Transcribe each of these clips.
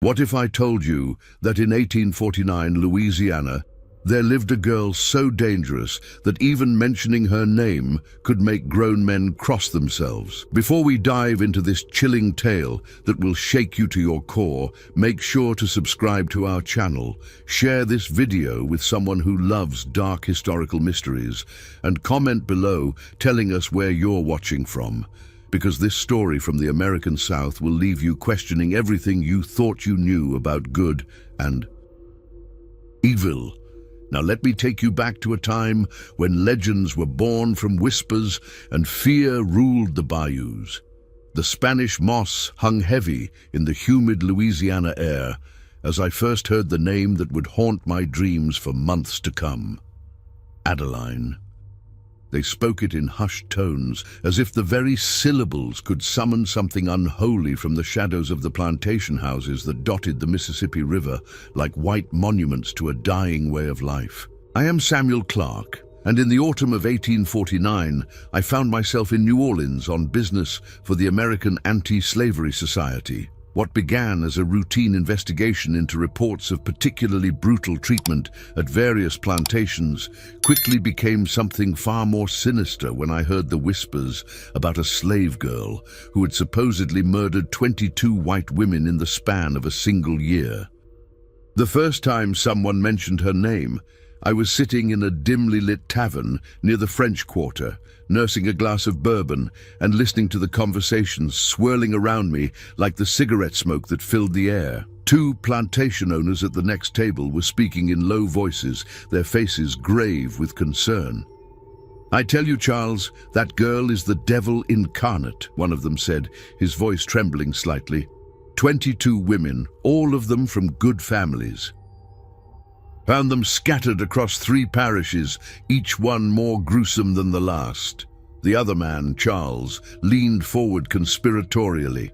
What if I told you that in 1849 Louisiana, there lived a girl so dangerous that even mentioning her name could make grown men cross themselves? Before we dive into this chilling tale that will shake you to your core, make sure to subscribe to our channel, share this video with someone who loves dark historical mysteries, and comment below telling us where you're watching from. Because this story from the American South will leave you questioning everything you thought you knew about good and evil. Now let me take you back to a time when legends were born from whispers and fear ruled the bayous. The Spanish moss hung heavy in the humid Louisiana air as I first heard the name that would haunt my dreams for months to come. Adeline. They spoke it in hushed tones, as if the very syllables could summon something unholy from the shadows of the plantation houses that dotted the Mississippi River like white monuments to a dying way of life. I am Samuel Clark, and in the autumn of 1849, I found myself in New Orleans on business for the American Anti-Slavery Society. What began as a routine investigation into reports of particularly brutal treatment at various plantations quickly became something far more sinister when I heard the whispers about a slave girl who had supposedly murdered 22 white women in the span of a single year. The first time someone mentioned her name, I was sitting in a dimly lit tavern near the French Quarter, nursing a glass of bourbon and listening to the conversations swirling around me like the cigarette smoke that filled the air. Two plantation owners at the next table were speaking in low voices, their faces grave with concern. "I tell you, Charles, that girl is the devil incarnate," one of them said, his voice trembling slightly. 22 women, all of them from good families. Found them scattered across 3 parishes, each one more gruesome than the last. The other man, Charles, leaned forward conspiratorially.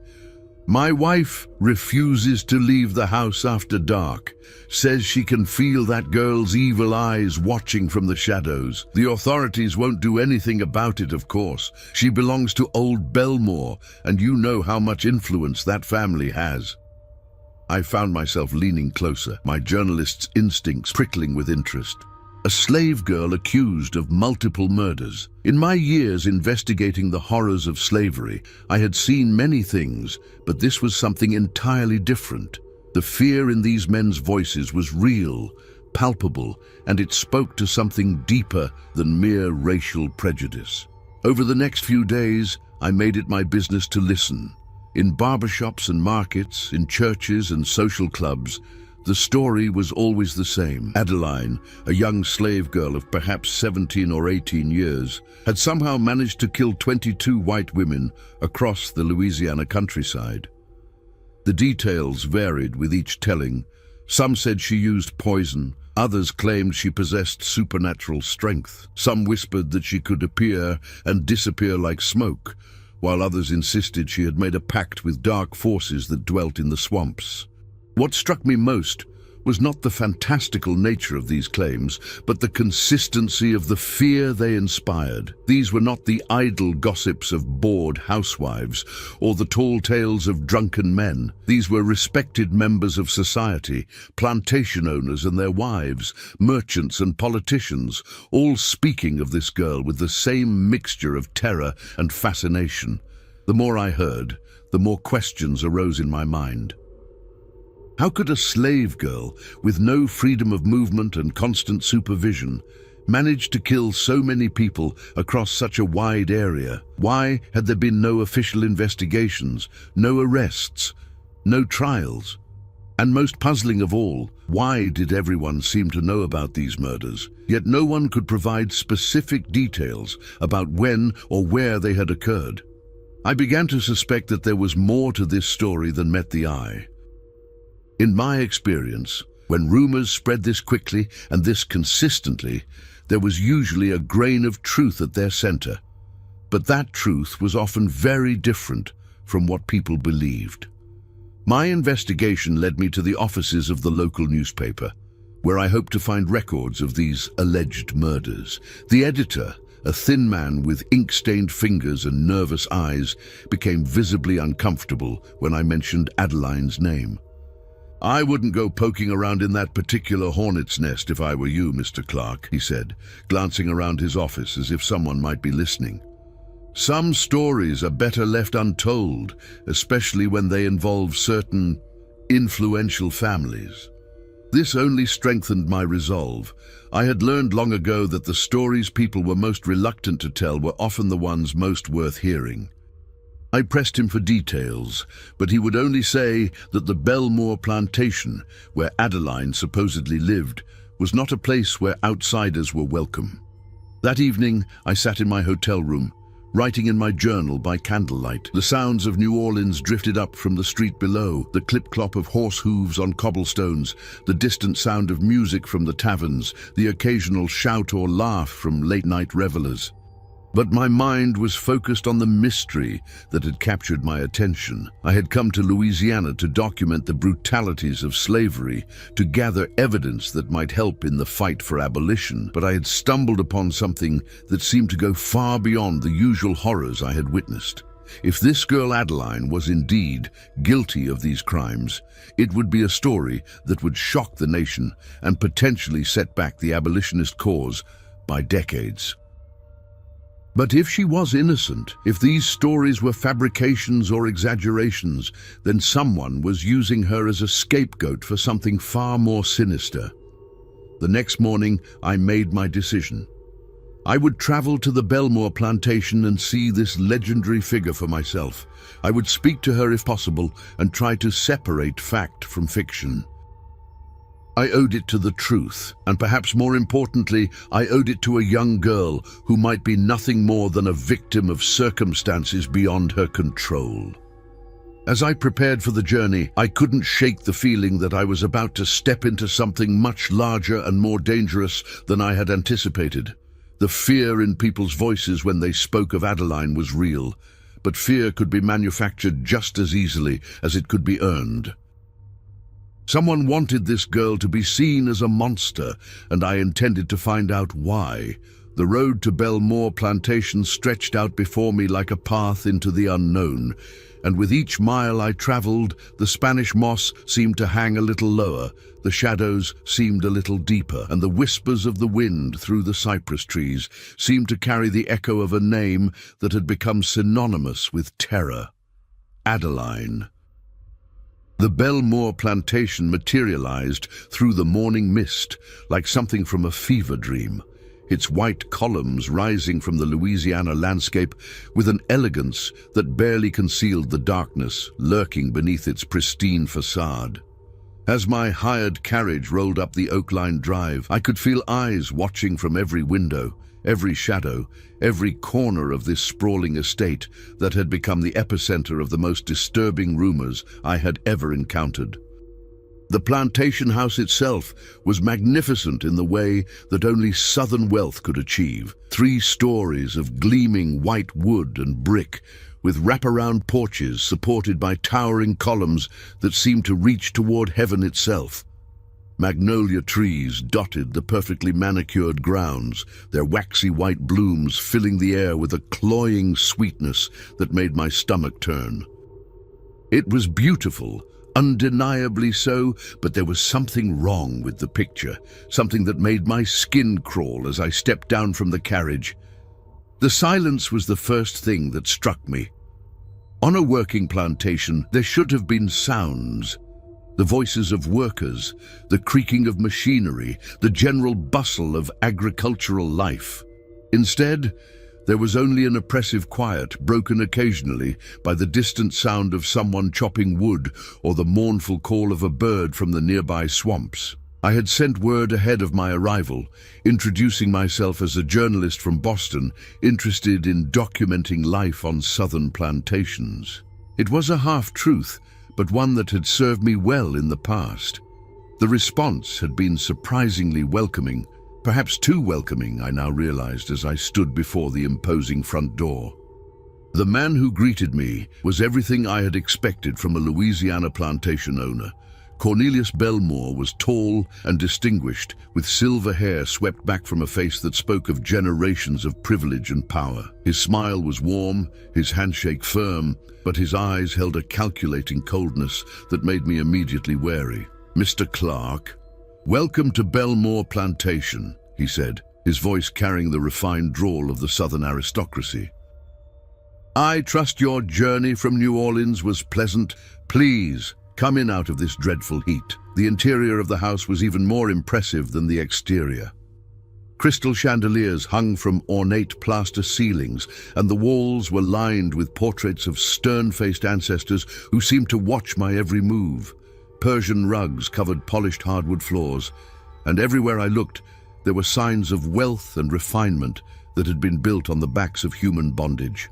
"My wife refuses to leave the house after dark, says she can feel that girl's evil eyes watching from the shadows. The authorities won't do anything about it, of course. She belongs to old Belmore, and you know how much influence that family has." I found myself leaning closer, my journalist's instincts prickling with interest. A slave girl accused of multiple murders. In my years investigating the horrors of slavery, I had seen many things, but this was something entirely different. The fear in these men's voices was real, palpable, and it spoke to something deeper than mere racial prejudice. Over the next few days, I made it my business to listen. In barbershops and markets, in churches and social clubs, the story was always the same. Adeline, a young slave girl of perhaps 17 or 18 years, had somehow managed to kill 22 white women across the Louisiana countryside. The details varied with each telling. Some said she used poison, others claimed she possessed supernatural strength. Some whispered that she could appear and disappear like smoke, while others insisted she had made a pact with dark forces that dwelt in the swamps. What struck me most was not the fantastical nature of these claims, but the consistency of the fear they inspired. These were not the idle gossips of bored housewives or the tall tales of drunken men. These were respected members of society, plantation owners and their wives, merchants and politicians, all speaking of this girl with the same mixture of terror and fascination. The more I heard, the more questions arose in my mind. How could a slave girl, with no freedom of movement and constant supervision, manage to kill so many people across such a wide area? Why had there been no official investigations, no arrests, no trials? And most puzzling of all, why did everyone seem to know about these murders, yet no one could provide specific details about when or where they had occurred? I began to suspect that there was more to this story than met the eye. In my experience, when rumors spread this quickly and this consistently, there was usually a grain of truth at their center. But that truth was often very different from what people believed. My investigation led me to the offices of the local newspaper, where I hoped to find records of these alleged murders. The editor, a thin man with ink-stained fingers and nervous eyes, became visibly uncomfortable when I mentioned Adeline's name. "I wouldn't go poking around in that particular hornet's nest if I were you, Mr. Clark," he said, glancing around his office as if someone might be listening. "Some stories are better left untold, especially when they involve certain influential families." This only strengthened my resolve. I had learned long ago that the stories people were most reluctant to tell were often the ones most worth hearing. I pressed him for details, but he would only say that the Belmore plantation, where Adeline supposedly lived, was not a place where outsiders were welcome. That evening, I sat in my hotel room, writing in my journal by candlelight. The sounds of New Orleans drifted up from the street below, the clip-clop of horse hooves on cobblestones, the distant sound of music from the taverns, the occasional shout or laugh from late-night revelers. But my mind was focused on the mystery that had captured my attention. I had come to Louisiana to document the brutalities of slavery, to gather evidence that might help in the fight for abolition, but I had stumbled upon something that seemed to go far beyond the usual horrors I had witnessed. If this girl Adeline was indeed guilty of these crimes, it would be a story that would shock the nation and potentially set back the abolitionist cause by decades. But if she was innocent, if these stories were fabrications or exaggerations, then someone was using her as a scapegoat for something far more sinister. The next morning, I made my decision. I would travel to the Belmore plantation and see this legendary figure for myself. I would speak to her if possible and try to separate fact from fiction. I owed it to the truth, and perhaps more importantly, I owed it to a young girl who might be nothing more than a victim of circumstances beyond her control. As I prepared for the journey, I couldn't shake the feeling that I was about to step into something much larger and more dangerous than I had anticipated. The fear in people's voices when they spoke of Adeline was real, but fear could be manufactured just as easily as it could be earned. Someone wanted this girl to be seen as a monster, and I intended to find out why. The road to Belmore plantation stretched out before me like a path into the unknown, and with each mile I traveled, the Spanish moss seemed to hang a little lower, the shadows seemed a little deeper, and the whispers of the wind through the cypress trees seemed to carry the echo of a name that had become synonymous with terror: Adeline. The Belmore plantation materialized through the morning mist, like something from a fever dream, its white columns rising from the Louisiana landscape with an elegance that barely concealed the darkness lurking beneath its pristine facade. As my hired carriage rolled up the oak-lined drive, I could feel eyes watching from every window, every shadow, every corner of this sprawling estate that had become the epicenter of the most disturbing rumors I had ever encountered. The plantation house itself was magnificent in the way that only southern wealth could achieve. 3 stories of gleaming white wood and brick, with wraparound porches supported by towering columns that seemed to reach toward heaven itself. Magnolia trees dotted the perfectly manicured grounds, their waxy white blooms filling the air with a cloying sweetness that made my stomach turn. It was beautiful, undeniably so, but there was something wrong with the picture, something that made my skin crawl as I stepped down from the carriage. The silence was the first thing that struck me. On a working plantation, there should have been sounds. The voices of workers, the creaking of machinery, the general bustle of agricultural life. Instead, there was only an oppressive quiet, broken occasionally by the distant sound of someone chopping wood or the mournful call of a bird from the nearby swamps. I had sent word ahead of my arrival, introducing myself as a journalist from Boston, interested in documenting life on southern plantations. It was a half-truth, but one that had served me well in the past. The response had been surprisingly welcoming, perhaps too welcoming, I now realized as I stood before the imposing front door. The man who greeted me was everything I had expected from a Louisiana plantation owner. Cornelius Belmore was tall and distinguished, with silver hair swept back from a face that spoke of generations of privilege and power. His smile was warm, his handshake firm, but his eyes held a calculating coldness that made me immediately wary. "Mr. Clark, welcome to Belmore Plantation," he said, his voice carrying the refined drawl of the Southern aristocracy. "I trust your journey from New Orleans was pleasant. Please, come in out of this dreadful heat." The interior of the house was even more impressive than the exterior. Crystal chandeliers hung from ornate plaster ceilings, and the walls were lined with portraits of stern-faced ancestors who seemed to watch my every move. Persian rugs covered polished hardwood floors, and everywhere I looked, there were signs of wealth and refinement that had been built on the backs of human bondage.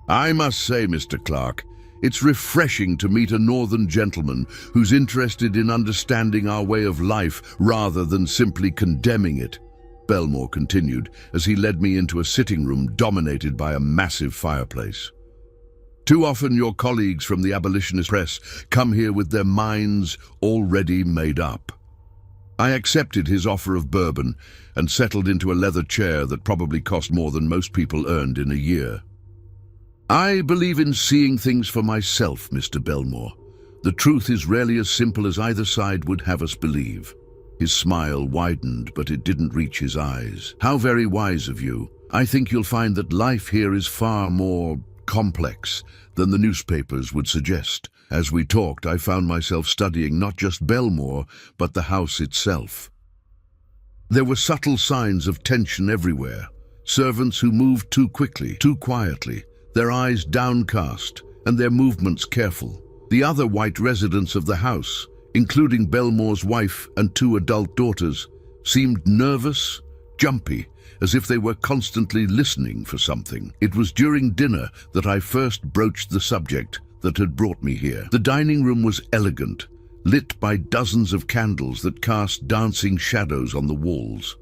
"I must say, Mr. Clark, it's refreshing to meet a northern gentleman who's interested in understanding our way of life rather than simply condemning it," Belmore continued as he led me into a sitting room dominated by a massive fireplace. "Too often your colleagues from the abolitionist press come here with their minds already made up." I accepted his offer of bourbon and settled into a leather chair that probably cost more than most people earned in a year. "I believe in seeing things for myself, Mr. Belmore. The truth is rarely as simple as either side would have us believe." His smile widened, but it didn't reach his eyes. "How very wise of you. I think you'll find that life here is far more complex than the newspapers would suggest." As we talked, I found myself studying not just Belmore, but the house itself. There were subtle signs of tension everywhere. Servants who moved too quickly, too quietly, their eyes downcast, and their movements careful. The other white residents of the house, including Belmore's wife and 2 adult daughters, seemed nervous, jumpy, as if they were constantly listening for something. It was during dinner that I first broached the subject that had brought me here. The dining room was elegant, lit by dozens of candles that cast dancing shadows on the walls.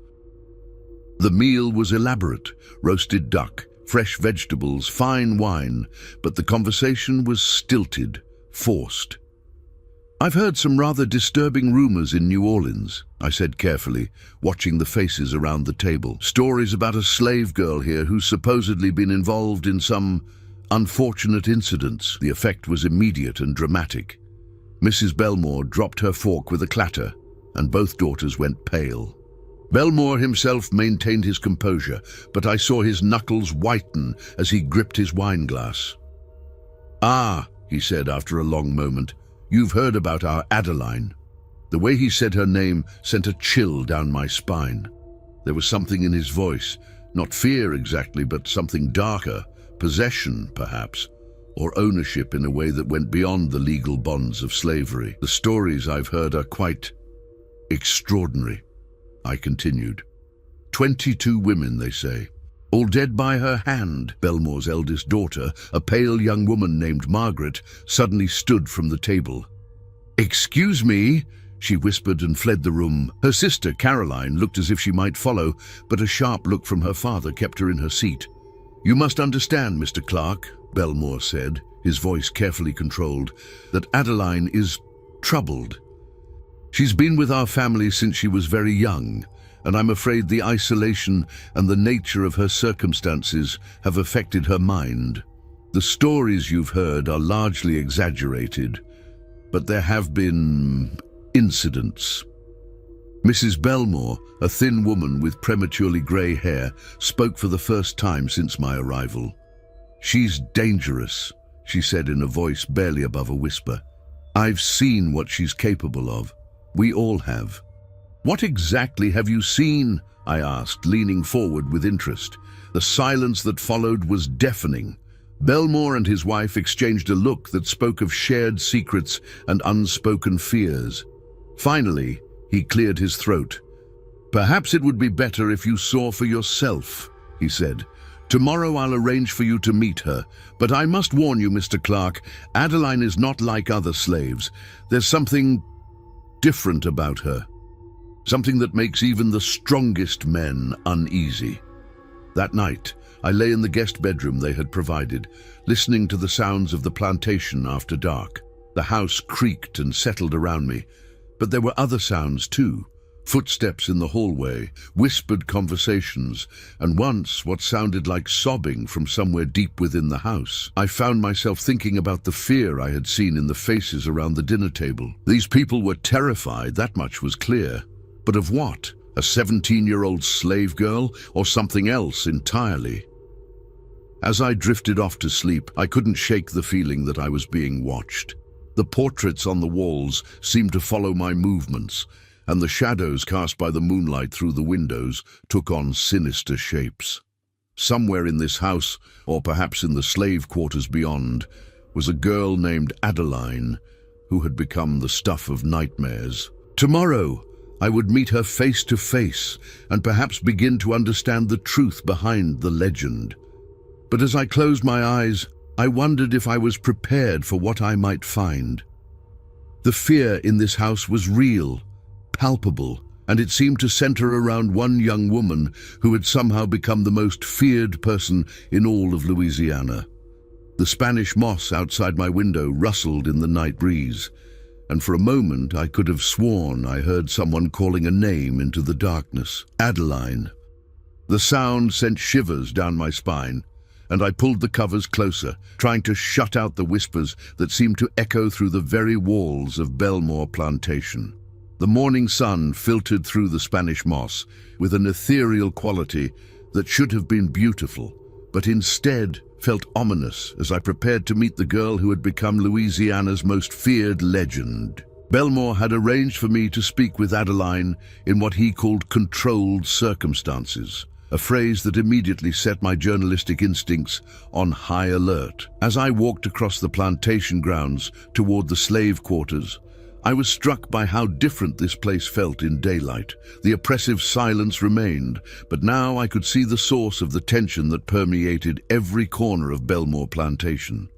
The meal was elaborate: roasted duck, fresh vegetables, fine wine, but the conversation was stilted, forced. "I've heard some rather disturbing rumors in New Orleans," I said carefully, watching the faces around the table. "Stories about a slave girl here who's supposedly been involved in some unfortunate incidents." The effect was immediate and dramatic. Mrs. Belmore dropped her fork with a clatter, and both daughters went pale. Belmore himself maintained his composure, but I saw his knuckles whiten as he gripped his wine glass. "Ah," he said after a long moment, "you've heard about our Adeline." The way he said her name sent a chill down my spine. There was something in his voice, not fear exactly, but something darker, possession perhaps, or ownership in a way that went beyond the legal bonds of slavery. "The stories I've heard are quite extraordinary," I continued. 22 women, they say, all dead by her hand. Belmore's eldest daughter, a pale young woman named Margaret, suddenly stood from the table. "Excuse me," she whispered and fled the room. Her sister, Caroline, looked as if she might follow, but a sharp look from her father kept her in her seat. "You must understand, Mr. Clark," Belmore said, his voice carefully controlled, "that Adeline is troubled. She's been with our family since she was very young, and I'm afraid the isolation and the nature of her circumstances have affected her mind. The stories you've heard are largely exaggerated, but there have been incidents." Mrs. Belmore, a thin woman with prematurely grey hair, spoke for the first time since my arrival. "She's dangerous," she said in a voice barely above a whisper. "I've seen what she's capable of. We all have." "What exactly have you seen?" I asked, leaning forward with interest. The silence that followed was deafening. Belmore and his wife exchanged a look that spoke of shared secrets and unspoken fears. Finally, he cleared his throat. "Perhaps it would be better if you saw for yourself," he said. "Tomorrow I'll arrange for you to meet her, but I must warn you, Mr. Clark, Adeline is not like other slaves. There's something different about her. Something that makes even the strongest men uneasy." That night, I lay in the guest bedroom they had provided, listening to the sounds of the plantation after dark. The house creaked and settled around me, but there were other sounds too. Footsteps in the hallway, whispered conversations, and once what sounded like sobbing from somewhere deep within the house. I found myself thinking about the fear I had seen in the faces around the dinner table. These people were terrified, that much was clear. But of what? A 17-year-old slave girl, or something else entirely? As I drifted off to sleep, I couldn't shake the feeling that I was being watched. The portraits on the walls seemed to follow my movements, and the shadows cast by the moonlight through the windows took on sinister shapes. Somewhere in this house, or perhaps in the slave quarters beyond, was a girl named Adeline, who had become the stuff of nightmares. Tomorrow, I would meet her face to face, and perhaps begin to understand the truth behind the legend. But as I closed my eyes, I wondered if I was prepared for what I might find. The fear in this house was real, palpable, and it seemed to center around one young woman who had somehow become the most feared person in all of Louisiana. The Spanish moss outside my window rustled in the night breeze, and for a moment I could have sworn I heard someone calling a name into the darkness. Adeline. The sound sent shivers down my spine, and I pulled the covers closer, trying to shut out the whispers that seemed to echo through the very walls of Belmore Plantation. The morning sun filtered through the Spanish moss with an ethereal quality that should have been beautiful, but instead felt ominous as I prepared to meet the girl who had become Louisiana's most feared legend. Belmore had arranged for me to speak with Adeline in what he called controlled circumstances, a phrase that immediately set my journalistic instincts on high alert. As I walked across the plantation grounds toward the slave quarters, I was struck by how different this place felt in daylight. The oppressive silence remained, but now I could see the source of the tension that permeated every corner of Belmore Plantation.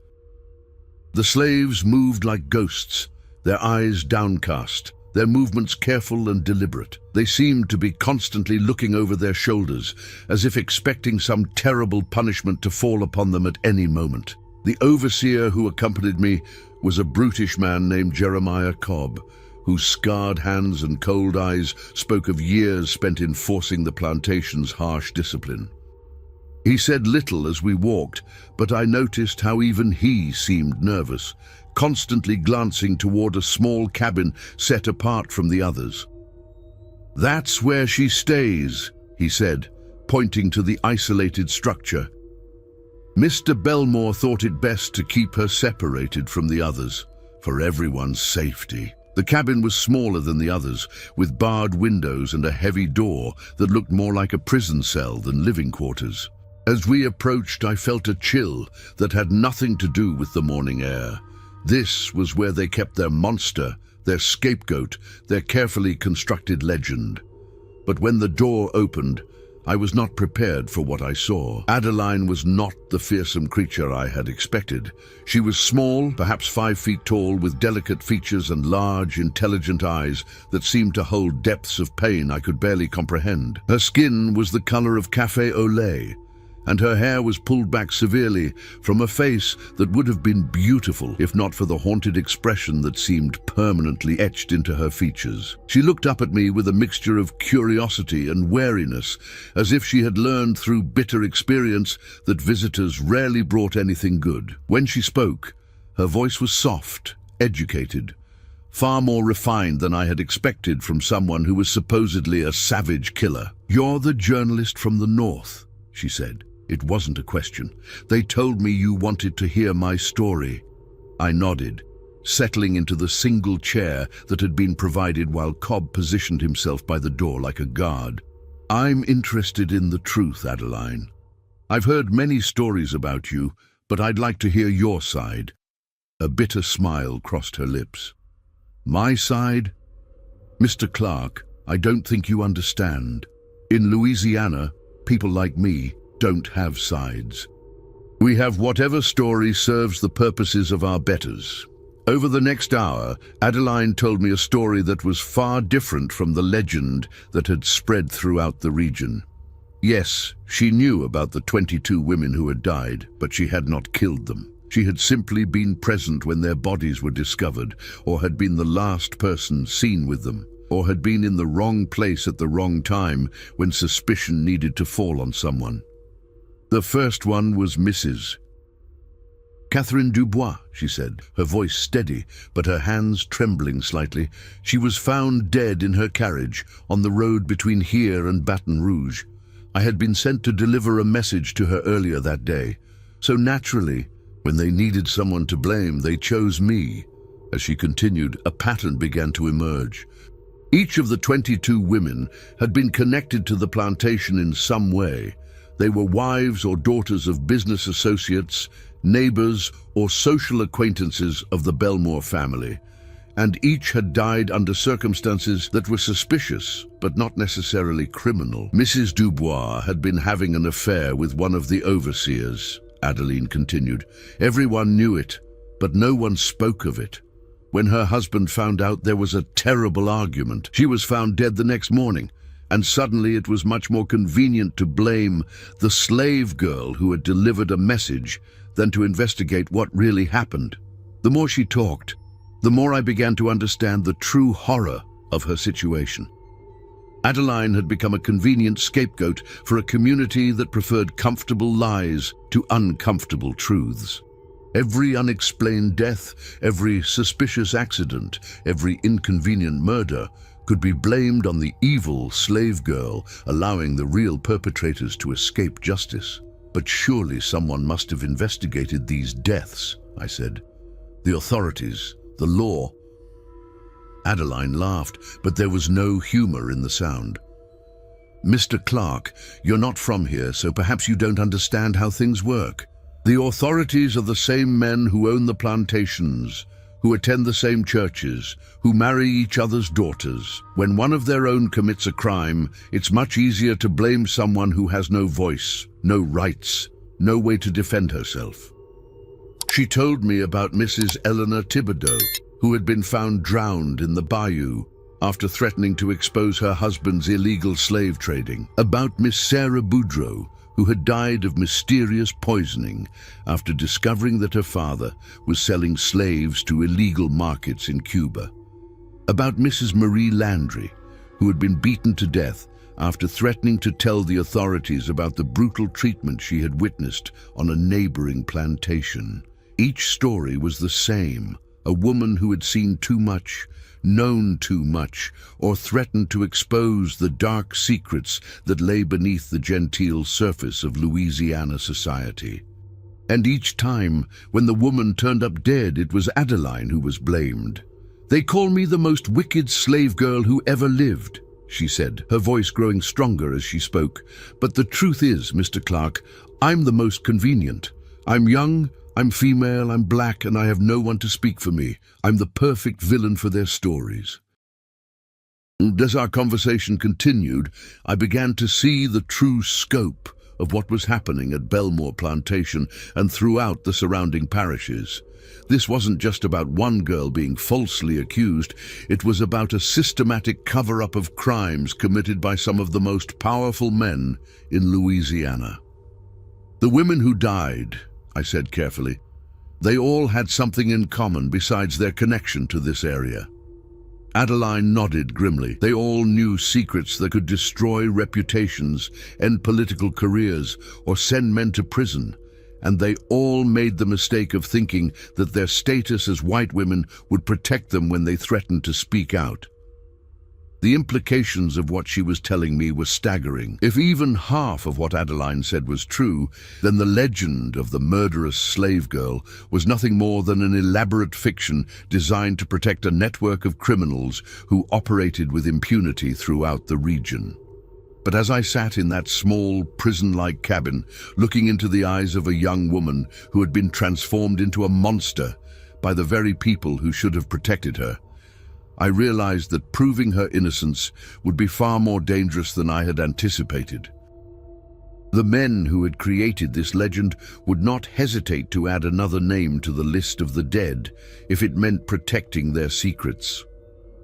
The slaves moved like ghosts, their eyes downcast, their movements careful and deliberate. They seemed to be constantly looking over their shoulders, as if expecting some terrible punishment to fall upon them at any moment. The overseer who accompanied me was a brutish man named Jeremiah Cobb, whose scarred hands and cold eyes spoke of years spent enforcing the plantation's harsh discipline. He said little as we walked, but I noticed how even he seemed nervous, constantly glancing toward a small cabin set apart from the others. "That's where she stays," he said, pointing to the isolated structure. Mr. Belmore thought it best to keep her separated from the others, for everyone's safety. The cabin was smaller than the others, with barred windows and a heavy door that looked more like a prison cell than living quarters. As we approached, I felt a chill that had nothing to do with the morning air. This was where they kept their monster, their scapegoat, their carefully constructed legend. But when the door opened, I was not prepared for what I saw. Adeline was not the fearsome creature I had expected. She was small, perhaps 5 feet tall, with delicate features and large, intelligent eyes that seemed to hold depths of pain I could barely comprehend. Her skin was the color of café au lait, and her hair was pulled back severely from a face that would have been beautiful if not for the haunted expression that seemed permanently etched into her features. She looked up at me with a mixture of curiosity and wariness, as if she had learned through bitter experience that visitors rarely brought anything good. When she spoke, her voice was soft, educated, far more refined than I had expected from someone who was supposedly a savage killer. "You're the journalist from the north," she said. It wasn't a question. "They told me you wanted to hear my story." I nodded, settling into the single chair that had been provided while Cobb positioned himself by the door like a guard. "I'm interested in the truth, Adeline. I've heard many stories about you, but I'd like to hear your side." A bitter smile crossed her lips. "My side? Mr. Clark, I don't think you understand. In Louisiana, people like me don't have sides. We have whatever story serves the purposes of our betters." Over the next hour, Adeline told me a story that was far different from the legend that had spread throughout the region. Yes, she knew about the 22 women who had died, but she had not killed them. She had simply been present when their bodies were discovered, or had been the last person seen with them. or had been in the wrong place at the wrong time when suspicion needed to fall on someone. The first one was Mrs. Catherine Dubois, she said, her voice steady, but her hands trembling slightly. She was found dead in her carriage on the road between here and Baton Rouge. I had been sent to deliver a message to her earlier that day. So naturally, when they needed someone to blame, they chose me. As she continued, a pattern began to emerge. Each of the 22 women had been connected to the plantation in some way. They were wives or daughters of business associates, neighbors, or social acquaintances of the Belmore family, and each had died under circumstances that were suspicious, but not necessarily criminal. Mrs. Dubois had been having an affair with one of the overseers, Adeline continued. Everyone knew it, but no one spoke of it. When her husband found out, there was a terrible argument. She was found dead the next morning, and suddenly it was much more convenient to blame the slave girl who had delivered a message than to investigate what really happened. The more she talked, the more I began to understand the true horror of her situation. Adeline had become a convenient scapegoat for a community that preferred comfortable lies to uncomfortable truths. Every unexplained death, every suspicious accident, every inconvenient murder could be blamed on the evil slave girl, allowing the real perpetrators to escape justice. But surely someone must have investigated these deaths, I said. The authorities, the law. Adeline laughed, but there was no humor in the sound. Mr. Clark, you're not from here, so perhaps you don't understand how things work. The authorities are the same men who own the plantations, who attend the same churches, who marry each other's daughters. When one of their own commits a crime, it's much easier to blame someone who has no voice, no rights, no way to defend herself. She told me about Mrs. Eleanor Thibodeau, who had been found drowned in the bayou after threatening to expose her husband's illegal slave trading. About Miss Sarah Boudreau, who had died of mysterious poisoning after discovering that her father was selling slaves to illegal markets in Cuba. About Mrs. Marie Landry, who had been beaten to death after threatening to tell the authorities about the brutal treatment she had witnessed on a neighboring plantation. Each story was the same: a woman who had seen too much, known too much, or threatened to expose the dark secrets that lay beneath the genteel surface of Louisiana society. And each time, when the woman turned up dead, it was Adeline who was blamed. "They call me the most wicked slave girl who ever lived," she said, her voice growing stronger as she spoke. "But the truth is, Mr. Clark, I'm the most convenient. I'm young, I'm female, I'm black, and I have no one to speak for me. I'm the perfect villain for their stories." As our conversation continued, I began to see the true scope of what was happening at Belmore Plantation and throughout the surrounding parishes. This wasn't just about one girl being falsely accused. It was about a systematic cover-up of crimes committed by some of the most powerful men in Louisiana. "The women who died," I said carefully, "they all had something in common besides their connection to this area." Adeline nodded grimly. They all knew secrets that could destroy reputations, end political careers, or send men to prison. And they all made the mistake of thinking that their status as white women would protect them when they threatened to speak out. The implications of what she was telling me were staggering. If even half of what Adeline said was true, then the legend of the murderous slave girl was nothing more than an elaborate fiction designed to protect a network of criminals who operated with impunity throughout the region. But as I sat in that small, prison-like cabin, looking into the eyes of a young woman who had been transformed into a monster by the very people who should have protected her, I realized that proving her innocence would be far more dangerous than I had anticipated. The men who had created this legend would not hesitate to add another name to the list of the dead if it meant protecting their secrets.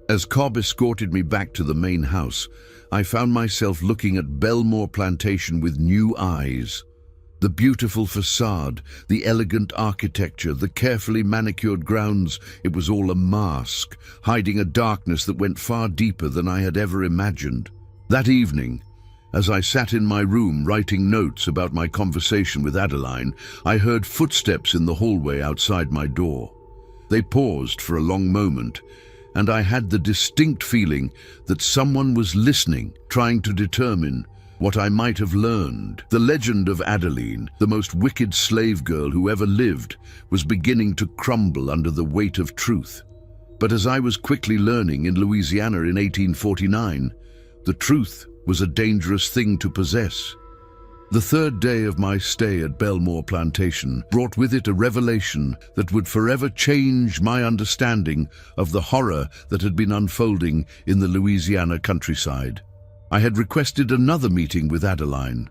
As Cobb escorted me back to the main house, I found myself looking at Belmore Plantation with new eyes. The beautiful facade, the elegant architecture, the carefully manicured grounds, it was all a mask, hiding a darkness that went far deeper than I had ever imagined. That evening, as I sat in my room writing notes about my conversation with Adeline, I heard footsteps in the hallway outside my door. They paused for a long moment, and I had the distinct feeling that someone was listening, trying to determine what I might have learned. The legend of Adeline, the most wicked slave girl who ever lived, was beginning to crumble under the weight of truth. But as I was quickly learning in Louisiana in 1849, the truth was a dangerous thing to possess. The third day of my stay at Belmore Plantation brought with it a revelation that would forever change my understanding of the horror that had been unfolding in the Louisiana countryside. I had requested another meeting with Adeline,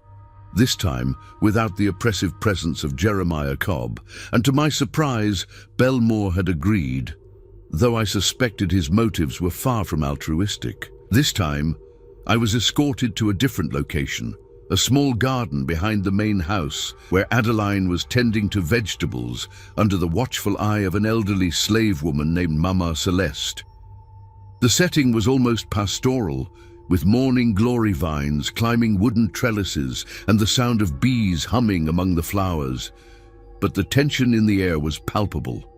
this time without the oppressive presence of Jeremiah Cobb, and to my surprise, Belmore had agreed, though I suspected his motives were far from altruistic. This time, I was escorted to a different location, a small garden behind the main house, where Adeline was tending to vegetables under the watchful eye of an elderly slave woman named Mama Celeste. The setting was almost pastoral, with morning glory vines climbing wooden trellises and the sound of bees humming among the flowers. But the tension in the air was palpable.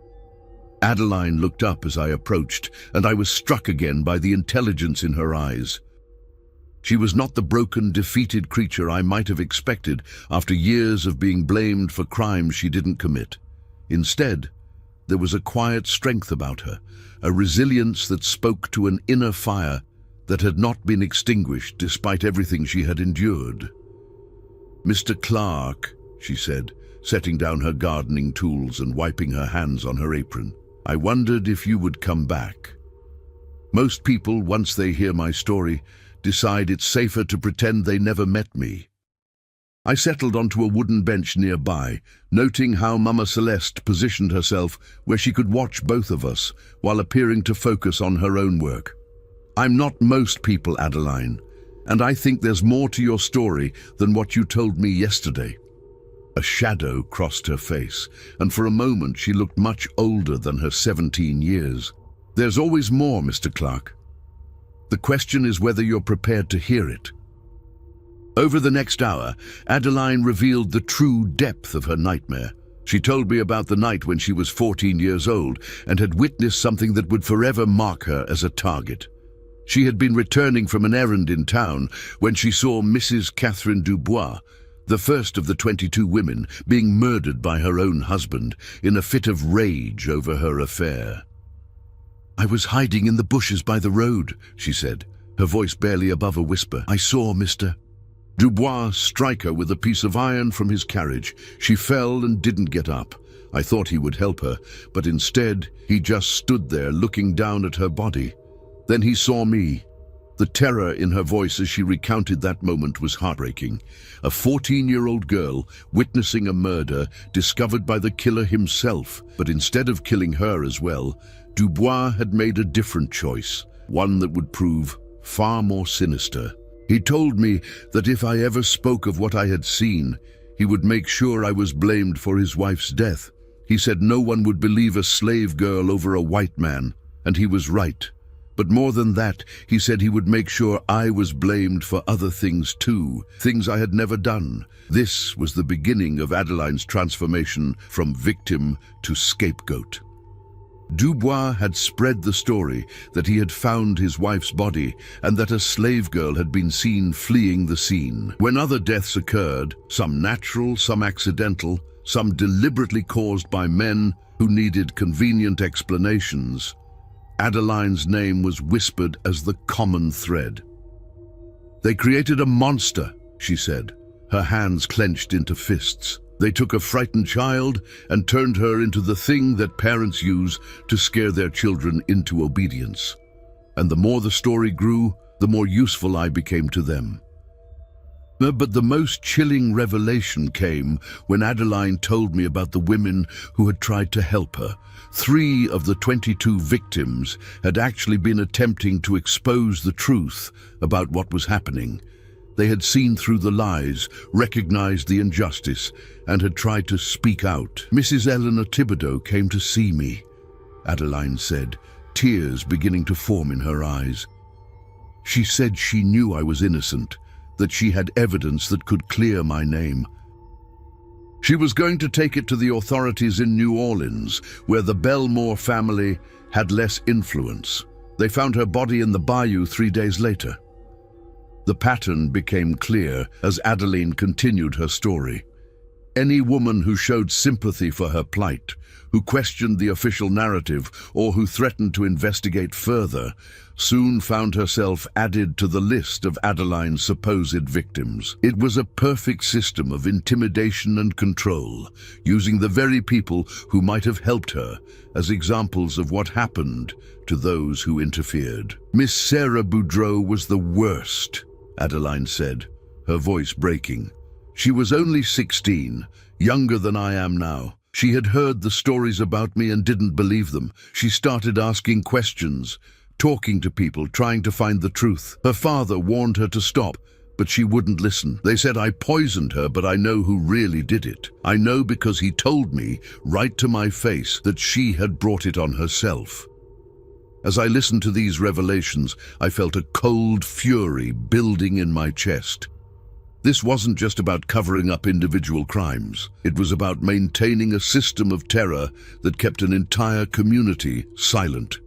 Adeline looked up as I approached, and I was struck again by the intelligence in her eyes. She was not the broken, defeated creature I might have expected after years of being blamed for crimes she didn't commit. Instead, there was a quiet strength about her, a resilience that spoke to an inner fire that had not been extinguished despite everything she had endured. "Mr. Clark," she said, setting down her gardening tools and wiping her hands on her apron, "I wondered if you would come back. Most people, once they hear my story, decide it's safer to pretend they never met me." I settled onto a wooden bench nearby, noting how Mama Celeste positioned herself where she could watch both of us while appearing to focus on her own work. "I'm not most people, Adeline, and I think there's more to your story than what you told me yesterday." A shadow crossed her face, and for a moment she looked much older than her 17 years. "There's always more, Mr. Clark. The question is whether you're prepared to hear it." Over the next hour, Adeline revealed the true depth of her nightmare. She told me about the night when she was 14 years old and had witnessed something that would forever mark her as a target. She had been returning from an errand in town when she saw Mrs. Catherine Dubois, the first of the 22 women, being murdered by her own husband in a fit of rage over her affair. "I was hiding in the bushes by the road," she said, her voice barely above a whisper. "I saw Mr. Dubois strike her with a piece of iron from his carriage. She fell and didn't get up. I thought he would help her, but instead he just stood there looking down at her body. Then he saw me." The terror in her voice as she recounted that moment was heartbreaking. A 14-year-old girl witnessing a murder discovered by the killer himself, but instead of killing her as well, Dubois had made a different choice, one that would prove far more sinister. He told me that if I ever spoke of what I had seen, he would make sure I was blamed for his wife's death. He said no one would believe a slave girl over a white man, and he was right. But more than that, he said he would make sure I was blamed for other things too, things I had never done. This was the beginning of Adeline's transformation from victim to scapegoat. Dubois had spread the story that he had found his wife's body and that a slave girl had been seen fleeing the scene. When other deaths occurred, some natural, some accidental, some deliberately caused by men who needed convenient explanations, Adeline's name was whispered as the common thread. "They created a monster," she said, her hands clenched into fists. "They took a frightened child and turned her into the thing that parents use to scare their children into obedience. And the more the story grew, the more useful I became to them." But the most chilling revelation came when Adeline told me about the women who had tried to help her. 3 of the 22 victims had actually been attempting to expose the truth about what was happening. They had seen through the lies, recognized the injustice, and had tried to speak out. "Mrs. Eleanor Thibodeau came to see me," Adeline said, tears beginning to form in her eyes. "She said she knew I was innocent, that she had evidence that could clear my name. She was going to take it to the authorities in New Orleans, where the Belmore family had less influence. They found her body in the bayou 3 days later." The pattern became clear as Adeline continued her story. Any woman who showed sympathy for her plight, who questioned the official narrative, or who threatened to investigate further, soon found herself added to the list of Adeline's supposed victims. It was a perfect system of intimidation and control, using the very people who might have helped her as examples of what happened to those who interfered. "Miss Sarah Boudreau was the worst," Adeline said, her voice breaking. "She was only 16, younger than I am now. She had heard the stories about me and didn't believe them. She started asking questions, talking to people, trying to find the truth. Her father warned her to stop, but she wouldn't listen. They said I poisoned her, but I know who really did it. I know because he told me, right to my face, that she had brought it on herself." As I listened to these revelations, I felt a cold fury building in my chest. This wasn't just about covering up individual crimes. It was about maintaining a system of terror that kept an entire community silent.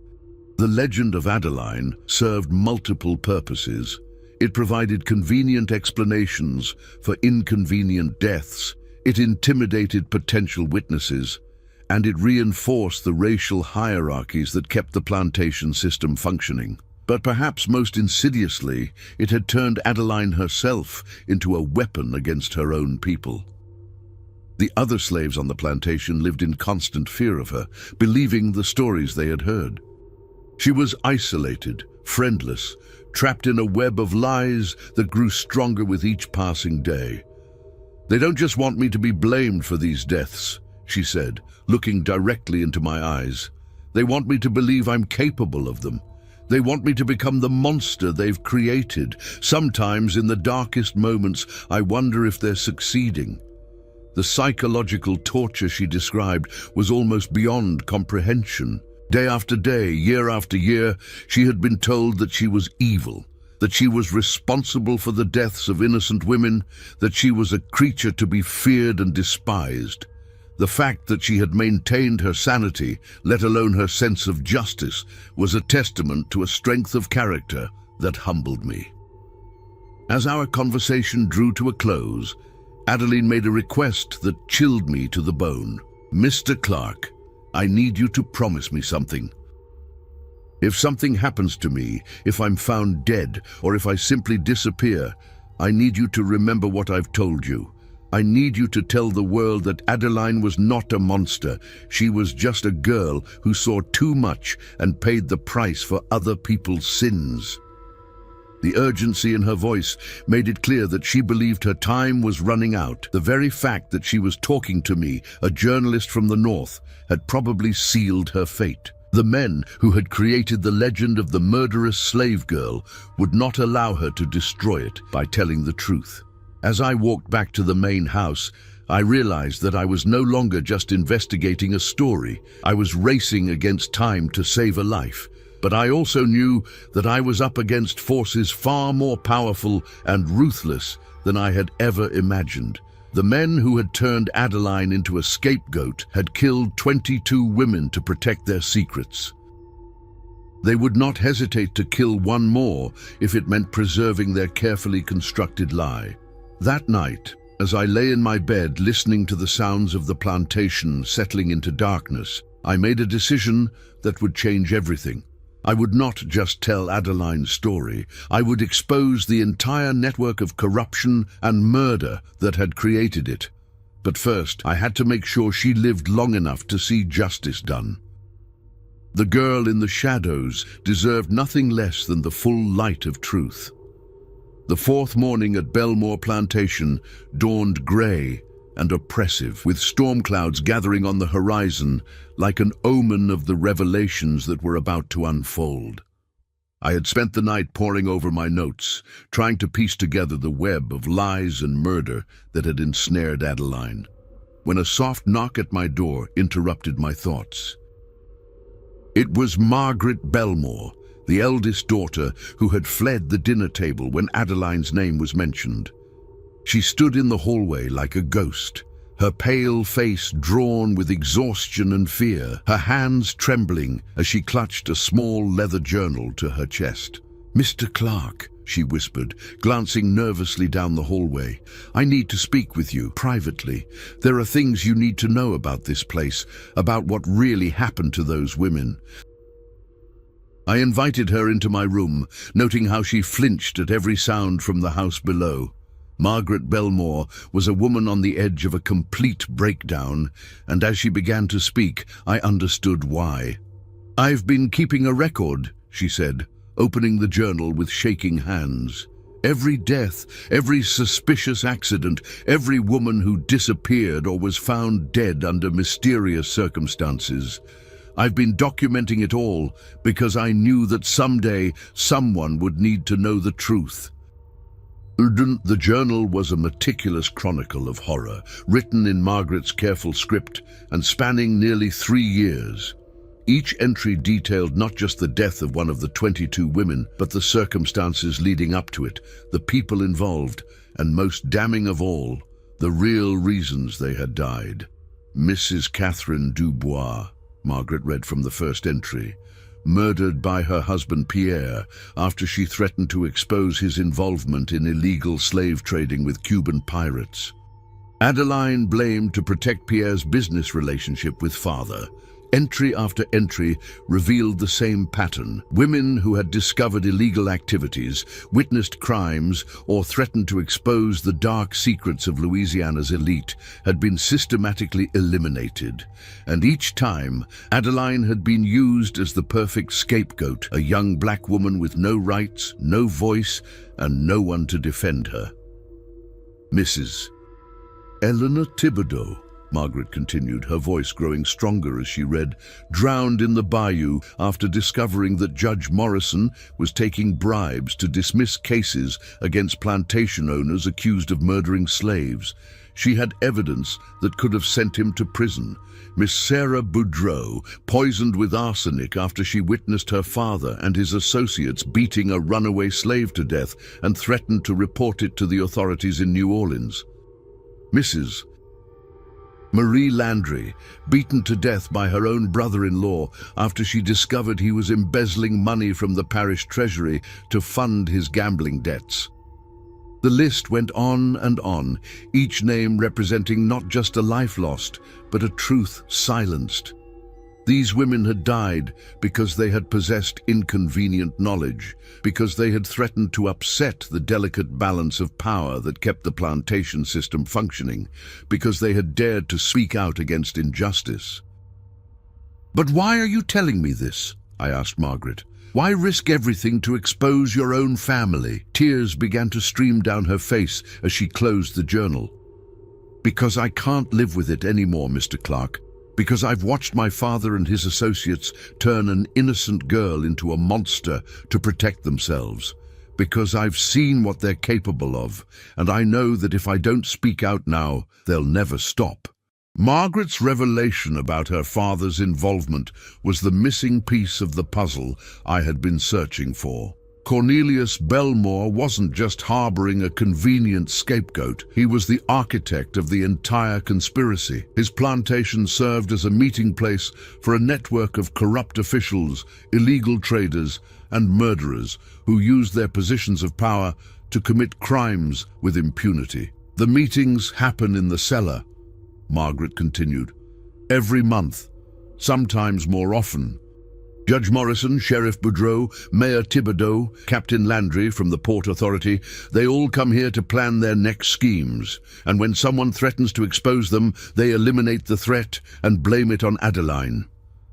The legend of Adeline served multiple purposes. It provided convenient explanations for inconvenient deaths, it intimidated potential witnesses, and it reinforced the racial hierarchies that kept the plantation system functioning. But perhaps most insidiously, it had turned Adeline herself into a weapon against her own people. The other slaves on the plantation lived in constant fear of her, believing the stories they had heard. She was isolated, friendless, trapped in a web of lies that grew stronger with each passing day. "They don't just want me to be blamed for these deaths," she said, looking directly into my eyes. "They want me to believe I'm capable of them. They want me to become the monster they've created. Sometimes, in the darkest moments, I wonder if they're succeeding." The psychological torture she described was almost beyond comprehension. Day after day, year after year, she had been told that she was evil, that she was responsible for the deaths of innocent women, that she was a creature to be feared and despised. The fact that she had maintained her sanity, let alone her sense of justice, was a testament to a strength of character that humbled me. As our conversation drew to a close, Adeline made a request that chilled me to the bone. "Mr. Clark, I need you to promise me something. If something happens to me, if I'm found dead, or if I simply disappear, I need you to remember what I've told you. I need you to tell the world that Adeline was not a monster. She was just a girl who saw too much and paid the price for other people's sins." The urgency in her voice made it clear that she believed her time was running out. The very fact that she was talking to me, a journalist from the North, had probably sealed her fate. The men who had created the legend of the murderous slave girl would not allow her to destroy it by telling the truth. As I walked back to the main house, I realized that I was no longer just investigating a story. I was racing against time to save a life. But I also knew that I was up against forces far more powerful and ruthless than I had ever imagined. The men who had turned Adeline into a scapegoat had killed 22 women to protect their secrets. They would not hesitate to kill one more if it meant preserving their carefully constructed lie. That night, as I lay in my bed listening to the sounds of the plantation settling into darkness, I made a decision that would change everything. I would not just tell Adeline's story. I would expose the entire network of corruption and murder that had created it. But first, I had to make sure she lived long enough to see justice done. The girl in the shadows deserved nothing less than the full light of truth. The fourth morning at Belmore Plantation dawned gray and oppressive, with storm clouds gathering on the horizon like an omen of the revelations that were about to unfold. I had spent the night poring over my notes, trying to piece together the web of lies and murder that had ensnared Adeline, when a soft knock at my door interrupted my thoughts. It was Margaret Belmore, the eldest daughter, who had fled the dinner table when Adeline's name was mentioned. She stood in the hallway like a ghost, her pale face drawn with exhaustion and fear, her hands trembling as she clutched a small leather journal to her chest. "Mr. Clark," she whispered, glancing nervously down the hallway, "I need to speak with you privately. There are things you need to know about this place, about what really happened to those women." I invited her into my room, noting how she flinched at every sound from the house below. Margaret Belmore was a woman on the edge of a complete breakdown, and as she began to speak, I understood why. "I've been keeping a record," she said, opening the journal with shaking hands. "Every death, every suspicious accident, every woman who disappeared or was found dead under mysterious circumstances. I've been documenting it all because I knew that someday someone would need to know the truth." The journal was a meticulous chronicle of horror, written in Margaret's careful script and spanning nearly 3 years. Each entry detailed not just the death of one of the 22 women, but the circumstances leading up to it, the people involved, and most damning of all, the real reasons they had died. "Mrs. Catherine Dubois," Margaret read from the first entry, "murdered by her husband Pierre after she threatened to expose his involvement in illegal slave trading with Cuban pirates. Adeline blamed to protect Pierre's business relationship with father." Entry after entry revealed the same pattern. Women who had discovered illegal activities, witnessed crimes, or threatened to expose the dark secrets of Louisiana's elite had been systematically eliminated. And each time, Adeline had been used as the perfect scapegoat, a young black woman with no rights, no voice, and no one to defend her. "Mrs. Eleanor Thibodeau," Margaret continued, her voice growing stronger as she read, "drowned in the bayou after discovering that Judge Morrison was taking bribes to dismiss cases against plantation owners accused of murdering slaves. She had evidence that could have sent him to prison. Miss Sarah Boudreau poisoned with arsenic after she witnessed her father and his associates beating a runaway slave to death and threatened to report it to the authorities in New Orleans. Mrs. Marie Landry, beaten to death by her own brother-in-law after she discovered he was embezzling money from the parish treasury to fund his gambling debts." The list went on and on, each name representing not just a life lost, but a truth silenced. These women had died because they had possessed inconvenient knowledge, because they had threatened to upset the delicate balance of power that kept the plantation system functioning, because they had dared to speak out against injustice. "But why are you telling me this?" I asked Margaret. "Why risk everything to expose your own family?" Tears began to stream down her face as she closed the journal. "Because I can't live with it anymore, Mr. Clark. Because I've watched my father and his associates turn an innocent girl into a monster to protect themselves. Because I've seen what they're capable of, and I know that if I don't speak out now, they'll never stop." Margaret's revelation about her father's involvement was the missing piece of the puzzle I had been searching for. Cornelius Belmore wasn't just harboring a convenient scapegoat. He was the architect of the entire conspiracy. His plantation served as a meeting place for a network of corrupt officials, illegal traders, and murderers who used their positions of power to commit crimes with impunity. "The meetings happen in the cellar," Margaret continued, "every month, sometimes more often. Judge Morrison, Sheriff Boudreau, Mayor Thibodeau, Captain Landry from the Port Authority, they all come here to plan their next schemes. And when someone threatens to expose them, they eliminate the threat and blame it on Adeline."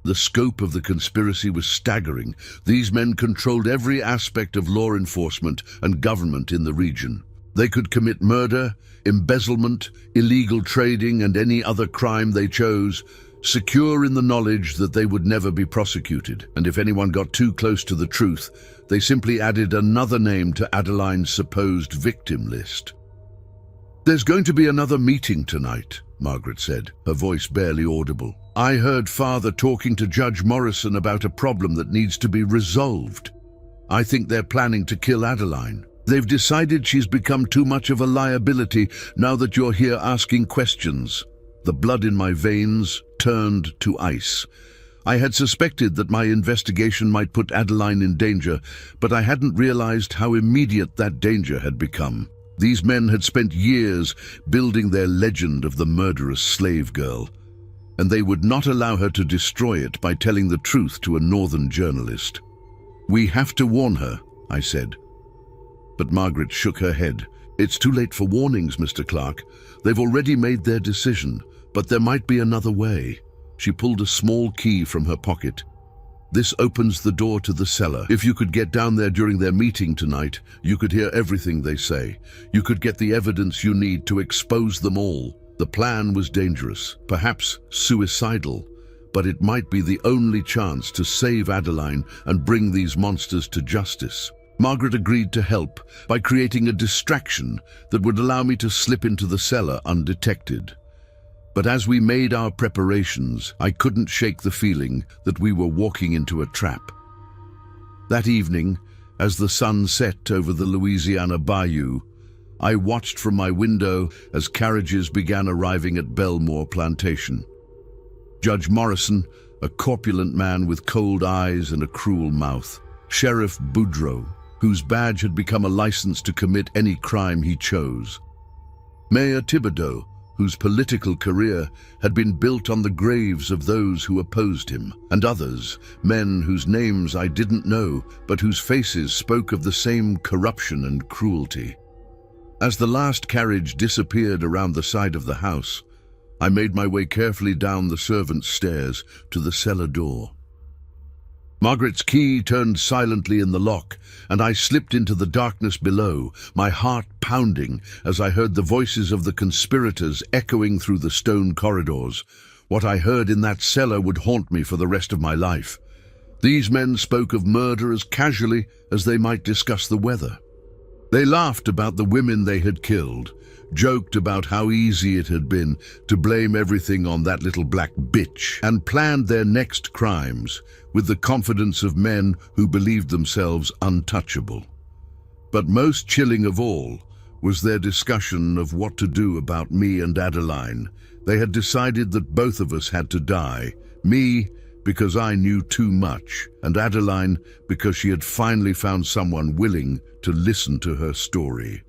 The scope of the conspiracy was staggering. These men controlled every aspect of law enforcement and government in the region. They could commit murder, embezzlement, illegal trading, and any other crime they chose, secure in the knowledge that they would never be prosecuted, and if anyone got too close to the truth, they simply added another name to Adeline's supposed victim list. "There's going to be another meeting tonight," Margaret said, her voice barely audible. "I heard Father talking to Judge Morrison about a problem that needs to be resolved. I think they're planning to kill Adeline. They've decided she's become too much of a liability now that you're here asking questions." The blood in my veins turned to ice. I had suspected that my investigation might put Adeline in danger, but I hadn't realized how immediate that danger had become. These men had spent years building their legend of the murderous slave girl, and they would not allow her to destroy it by telling the truth to a northern journalist. "We have to warn her," I said. But Margaret shook her head. "It's too late for warnings, Mr. Clark. They've already made their decision, but there might be another way." She pulled a small key from her pocket. "This opens the door to the cellar. If you could get down there during their meeting tonight, you could hear everything they say. You could get the evidence you need to expose them all." The plan was dangerous, perhaps suicidal, but it might be the only chance to save Adeline and bring these monsters to justice. Margaret agreed to help by creating a distraction that would allow me to slip into the cellar undetected. But as we made our preparations, I couldn't shake the feeling that we were walking into a trap. That evening, as the sun set over the Louisiana bayou, I watched from my window as carriages began arriving at Belmore Plantation. Judge Morrison, a corpulent man with cold eyes and a cruel mouth. Sheriff Boudreaux, whose badge had become a license to commit any crime he chose. Mayor Thibodeau, whose political career had been built on the graves of those who opposed him, and others, men whose names I didn't know, but whose faces spoke of the same corruption and cruelty. As the last carriage disappeared around the side of the house, I made my way carefully down the servants' stairs to the cellar door. Margaret's key turned silently in the lock, and I slipped into the darkness below, my heart pounding as I heard the voices of the conspirators echoing through the stone corridors. What I heard in that cellar would haunt me for the rest of my life. These men spoke of murder as casually as they might discuss the weather. They laughed about the women they had killed, joked about how easy it had been to blame everything on that little black bitch, and planned their next crimes with the confidence of men who believed themselves untouchable. But most chilling of all was their discussion of what to do about me and Adeline. They had decided that both of us had to die, me because I knew too much, and Adeline because she had finally found someone willing to listen to her story.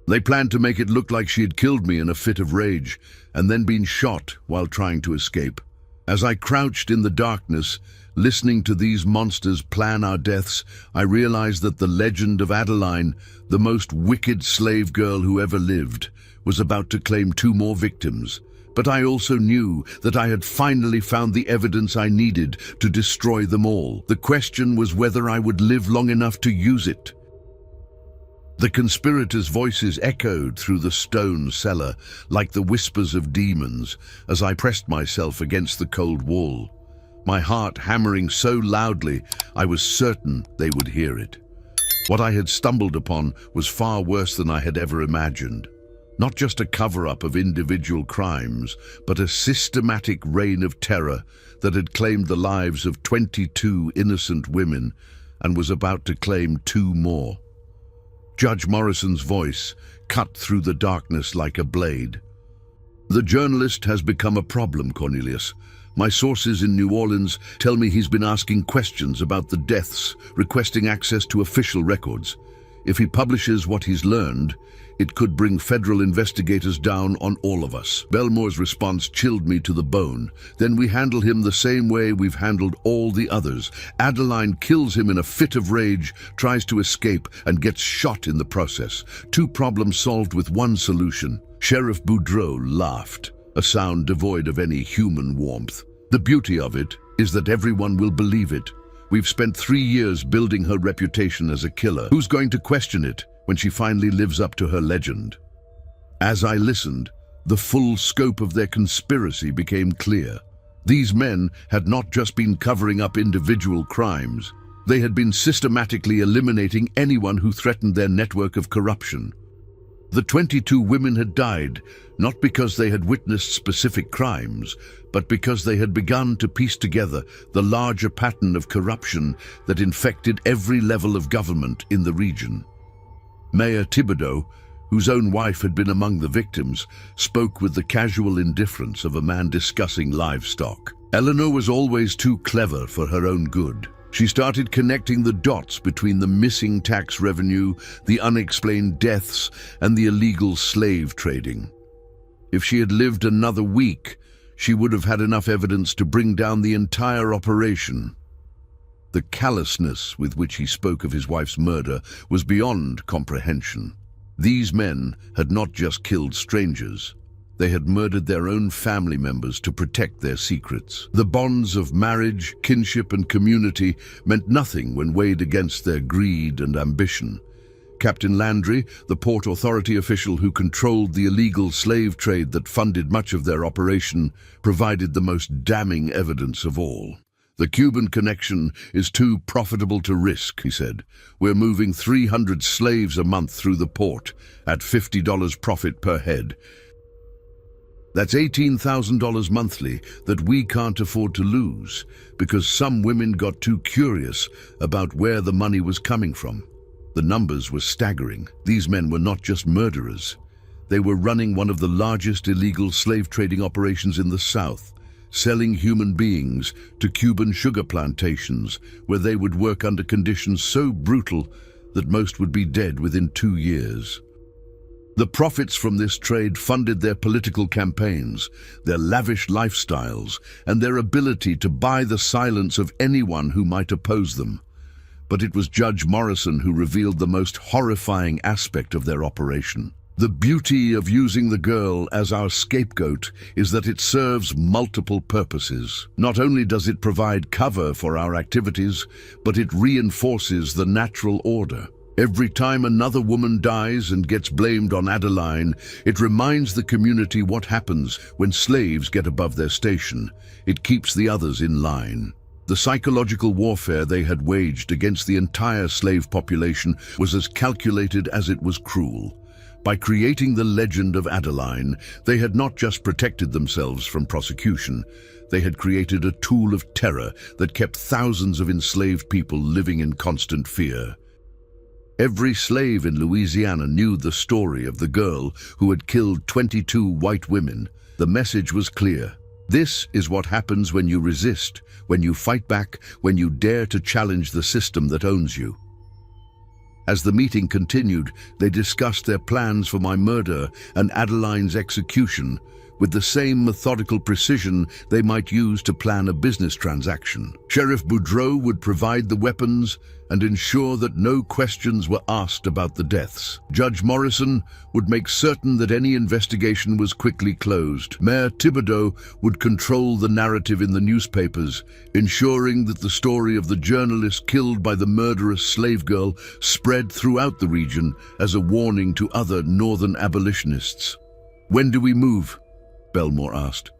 They planned to make it look like she had killed me in a fit of rage and then been shot while trying to escape. As I crouched in the darkness, listening to these monsters plan our deaths, I realized that the legend of Adeline, the most wicked slave girl who ever lived, was about to claim 2 more victims. But I also knew that I had finally found the evidence I needed to destroy them all. The question was whether I would live long enough to use it. The conspirators' voices echoed through the stone cellar like the whispers of demons as I pressed myself against the cold wall, my heart hammering so loudly I was certain they would hear it. What I had stumbled upon was far worse than I had ever imagined. Not just a cover-up of individual crimes, but a systematic reign of terror that had claimed the lives of 22 innocent women and was about to claim 2 more. Judge Morrison's voice cut through the darkness like a blade. "The journalist has become a problem, Cornelius. My sources in New Orleans tell me he's been asking questions about the deaths, requesting access to official records. If he publishes what he's learned, it could bring federal investigators down on all of us." Belmore's response chilled me to the bone. "Then we handle him the same way we've handled all the others. Adeline kills him in a fit of rage, tries to escape, and gets shot in the process. 2 problems solved with 1 solution." Sheriff Boudreaux laughed, a sound devoid of any human warmth. "The beauty of it is that everyone will believe it. We've spent 3 years building her reputation as a killer. Who's going to question it when she finally lives up to her legend?" As I listened, the full scope of their conspiracy became clear. These men had not just been covering up individual crimes, they had been systematically eliminating anyone who threatened their network of corruption. The 22 women had died, not because they had witnessed specific crimes, but because they had begun to piece together the larger pattern of corruption that infected every level of government in the region. Mayor Thibodeau, whose own wife had been among the victims, spoke with the casual indifference of a man discussing livestock. Eleanor was always too clever for her own good. She started connecting the dots between the missing tax revenue, the unexplained deaths, and the illegal slave trading. If she had lived another week, she would have had enough evidence to bring down the entire operation. The callousness with which he spoke of his wife's murder was beyond comprehension. These men had not just killed strangers. They had murdered their own family members to protect their secrets. The bonds of marriage, kinship, and community meant nothing when weighed against their greed and ambition. Captain Landry, the Port Authority official who controlled the illegal slave trade that funded much of their operation, provided the most damning evidence of all. "The Cuban connection is too profitable to risk," he said. "We're moving 300 slaves a month through the port at $50 profit per head. That's $18,000 monthly that we can't afford to lose because some women got too curious about where the money was coming from." The numbers were staggering. These men were not just murderers. They were running one of the largest illegal slave trading operations in the South, selling human beings to Cuban sugar plantations where they would work under conditions so brutal that most would be dead within 2 years. The profits from this trade funded their political campaigns, their lavish lifestyles, and their ability to buy the silence of anyone who might oppose them. But it was Judge Morrison who revealed the most horrifying aspect of their operation. The beauty of using the girl as our scapegoat is that it serves multiple purposes. Not only does it provide cover for our activities, but it reinforces the natural order. Every time another woman dies and gets blamed on Adeline, it reminds the community what happens when slaves get above their station. It keeps the others in line. The psychological warfare they had waged against the entire slave population was as calculated as it was cruel. By creating the legend of Adeline, they had not just protected themselves from prosecution, they had created a tool of terror that kept thousands of enslaved people living in constant fear. Every slave in Louisiana knew the story of the girl who had killed 22 white women. The message was clear. This is what happens when you resist, when you fight back, when you dare to challenge the system that owns you. As the meeting continued, they discussed their plans for my murder and Adeline's execution with the same methodical precision they might use to plan a business transaction. Sheriff Boudreau would provide the weapons and ensure that no questions were asked about the deaths. Judge Morrison would make certain that any investigation was quickly closed. Mayor Thibodeau would control the narrative in the newspapers, ensuring that the story of the journalist killed by the murderous slave girl spread throughout the region as a warning to other northern abolitionists. "When do we move?" Belmore asked.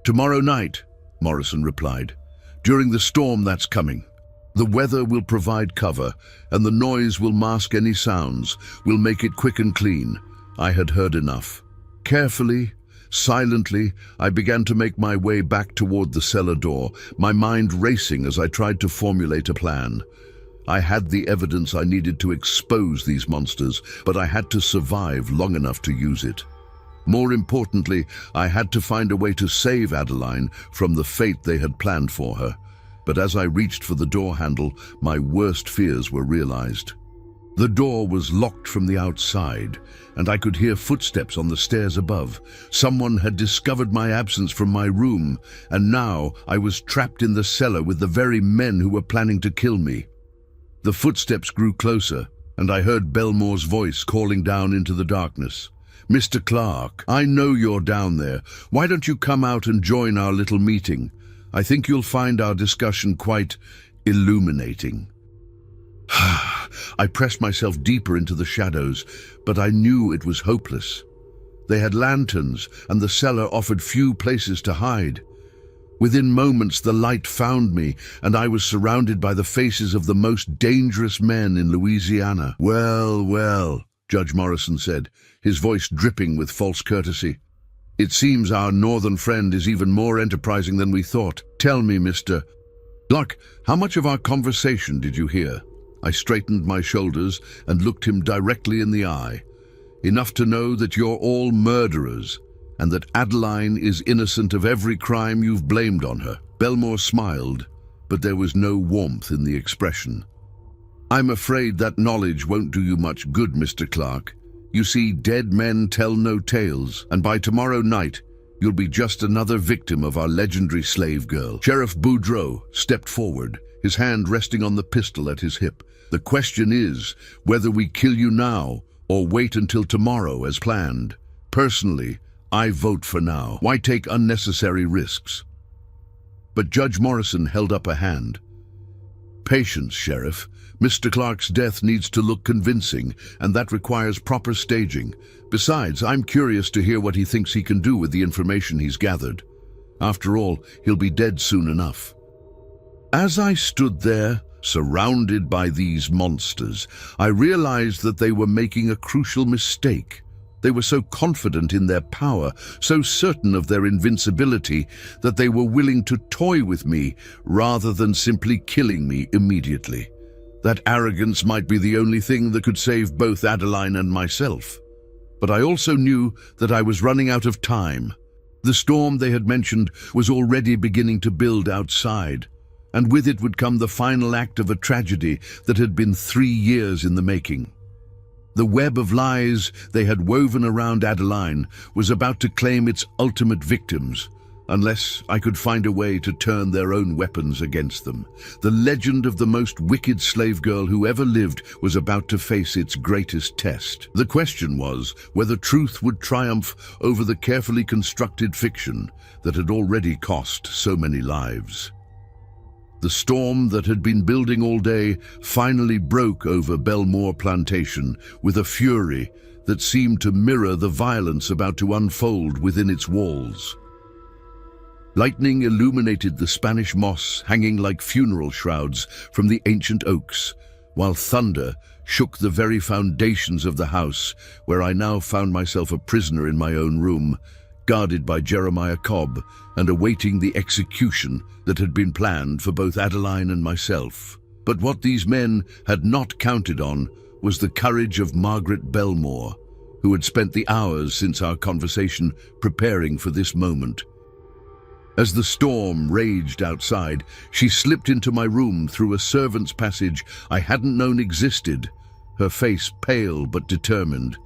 "Tomorrow night," Morrison replied. "During the storm that's coming. The weather will provide cover, and the noise will mask any sounds. We'll make it quick and clean." I had heard enough. Carefully, silently, I began to make my way back toward the cellar door, my mind racing as I tried to formulate a plan. I had the evidence I needed to expose these monsters, but I had to survive long enough to use it. More importantly, I had to find a way to save Adeline from the fate they had planned for her. But as I reached for the door handle, my worst fears were realized. The door was locked from the outside, and I could hear footsteps on the stairs above. Someone had discovered my absence from my room, and now I was trapped in the cellar with the very men who were planning to kill me. The footsteps grew closer, and I heard Belmore's voice calling down into the darkness. "Mr. Clark, I know you're down there. Why don't you come out and join our little meeting? I think you'll find our discussion quite illuminating." I pressed myself deeper into the shadows, but I knew it was hopeless. They had lanterns, and the cellar offered few places to hide. Within moments, the light found me, and I was surrounded by the faces of the most dangerous men in Louisiana. "Well, well," Judge Morrison said, his voice dripping with false courtesy. "It seems our northern friend is even more enterprising than we thought. Tell me, Mr. Clark, how much of our conversation did you hear?" I straightened my shoulders and looked him directly in the eye. "Enough to know that you're all murderers, and that Adeline is innocent of every crime you've blamed on her." Belmore smiled, but there was no warmth in the expression. "I'm afraid that knowledge won't do you much good, Mr. Clark. You see, dead men tell no tales, and by tomorrow night, you'll be just another victim of our legendary slave girl." Sheriff Boudreaux stepped forward, his hand resting on the pistol at his hip. "The question is whether we kill you now or wait until tomorrow as planned. Personally, I vote for now. Why take unnecessary risks?" But Judge Morrison held up a hand. "Patience, Sheriff. Mr. Clark's death needs to look convincing, and that requires proper staging. Besides, I'm curious to hear what he thinks he can do with the information he's gathered. After all, he'll be dead soon enough." As I stood there, surrounded by these monsters, I realized that they were making a crucial mistake. They were so confident in their power, so certain of their invincibility, that they were willing to toy with me rather than simply killing me immediately. That arrogance might be the only thing that could save both Adeline and myself. But I also knew that I was running out of time. The storm they had mentioned was already beginning to build outside, and with it would come the final act of a tragedy that had been 3 years in the making. The web of lies they had woven around Adeline was about to claim its ultimate victims, unless I could find a way to turn their own weapons against them. The legend of the most wicked slave girl who ever lived was about to face its greatest test. The question was whether truth would triumph over the carefully constructed fiction that had already cost so many lives. The storm that had been building all day finally broke over Belmore Plantation with a fury that seemed to mirror the violence about to unfold within its walls. Lightning illuminated the Spanish moss hanging like funeral shrouds from the ancient oaks, while thunder shook the very foundations of the house where I now found myself a prisoner in my own room, guarded by Jeremiah Cobb and awaiting the execution that had been planned for both Adeline and myself. But what these men had not counted on was the courage of Margaret Belmore, who had spent the hours since our conversation preparing for this moment. As the storm raged outside, she slipped into my room through a servant's passage I hadn't known existed, her face pale but determined.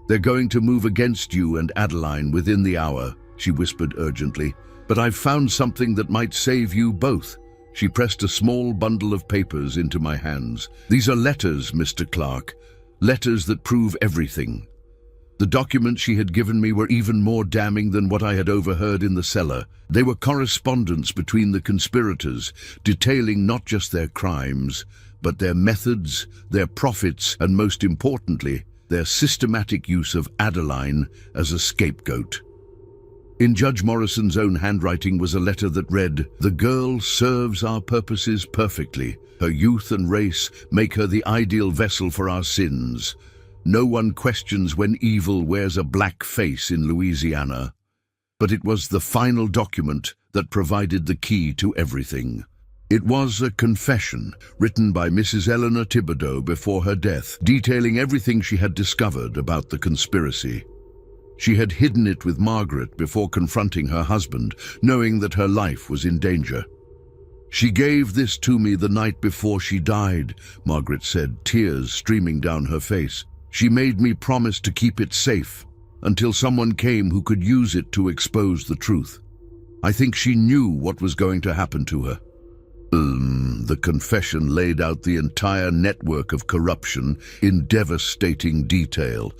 "They're going to move against you and Adeline within the hour," she whispered urgently. "But I've found something that might save you both." She pressed a small bundle of papers into my hands. "These are letters, Mr. Clark. Letters that prove everything." The documents she had given me were even more damning than what I had overheard in the cellar. They were correspondence between the conspirators, detailing not just their crimes, but their methods, their profits, and most importantly, their systematic use of Adeline as a scapegoat. In Judge Morrison's own handwriting was a letter that read, "The girl serves our purposes perfectly. Her youth and race make her the ideal vessel for our sins. No one questions when evil wears a black face in Louisiana." But it was the final document that provided the key to everything. It was a confession written by Mrs. Eleanor Thibodeau before her death, detailing everything she had discovered about the conspiracy. She had hidden it with Margaret before confronting her husband, knowing that her life was in danger. "She gave this to me the night before she died," Margaret said, tears streaming down her face. "She made me promise to keep it safe until someone came who could use it to expose the truth. I think she knew what was going to happen to her." The confession laid out the entire network of corruption in devastating detail.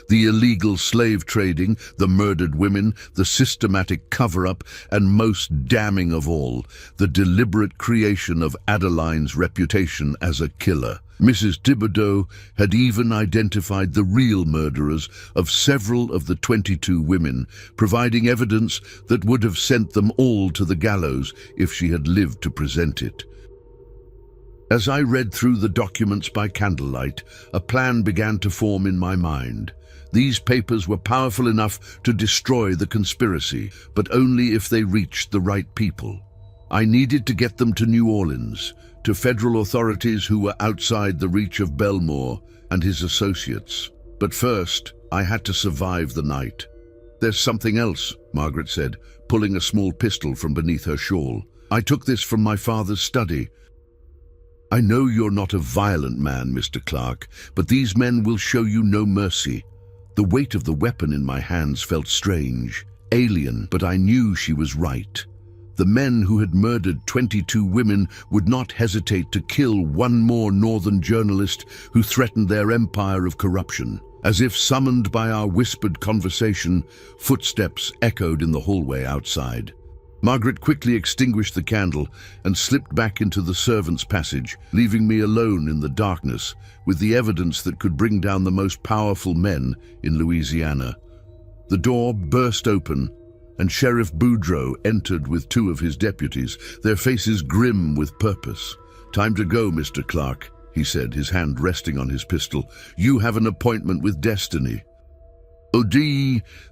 The illegal slave trading, the murdered women, the systematic cover-up, and most damning of all, the deliberate creation of Adeline's reputation as a killer. Mrs. Thibodeau had even identified the real murderers of several of the 22 women, providing evidence that would have sent them all to the gallows if she had lived to present it. As I read through the documents by candlelight, a plan began to form in my mind. These papers were powerful enough to destroy the conspiracy, but only if they reached the right people. I needed to get them to New Orleans, to federal authorities who were outside the reach of Belmore and his associates. But first, I had to survive the night. "There's something else," Margaret said, pulling a small pistol from beneath her shawl. "I took this from my father's study. I know you're not a violent man, Mr. Clark, but these men will show you no mercy." The weight of the weapon in my hands felt strange, alien, but I knew she was right. The men who had murdered 22 women would not hesitate to kill one more northern journalist who threatened their empire of corruption. As if summoned by our whispered conversation, footsteps echoed in the hallway outside. Margaret quickly extinguished the candle and slipped back into the servants' passage, leaving me alone in the darkness with the evidence that could bring down the most powerful men in Louisiana. The door burst open, and Sheriff Boudreaux entered with 2 of his deputies, their faces grim with purpose. "Time to go, Mr. Clark," he said, his hand resting on his pistol. "You have an appointment with destiny."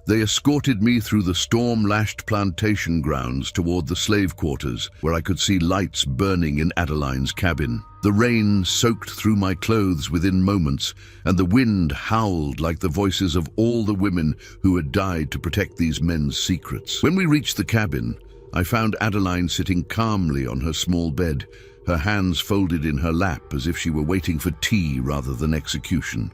They escorted me through the storm-lashed plantation grounds toward the slave quarters, where I could see lights burning in Adeline's cabin. The rain soaked through my clothes within moments, and the wind howled like the voices of all the women who had died to protect these men's secrets. When we reached the cabin, I found Adeline sitting calmly on her small bed, her hands folded in her lap as if she were waiting for tea rather than execution.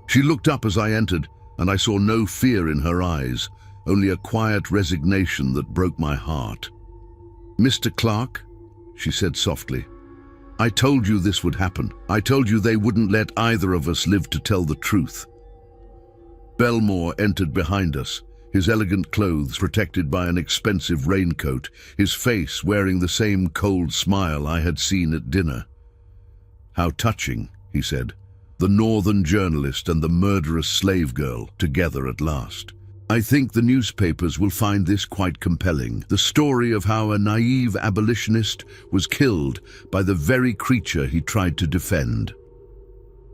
She looked up as I entered, and I saw no fear in her eyes, only a quiet resignation that broke my heart. "Mr. Clark," she said softly, "I told you this would happen. I told you they wouldn't let either of us live to tell the truth." Belmore entered behind us, his elegant clothes protected by an expensive raincoat, his face wearing the same cold smile I had seen at dinner. "How touching," he said. "The northern journalist and the murderous slave girl together at last. I think the newspapers will find this quite compelling. The story of how a naive abolitionist was killed by the very creature he tried to defend."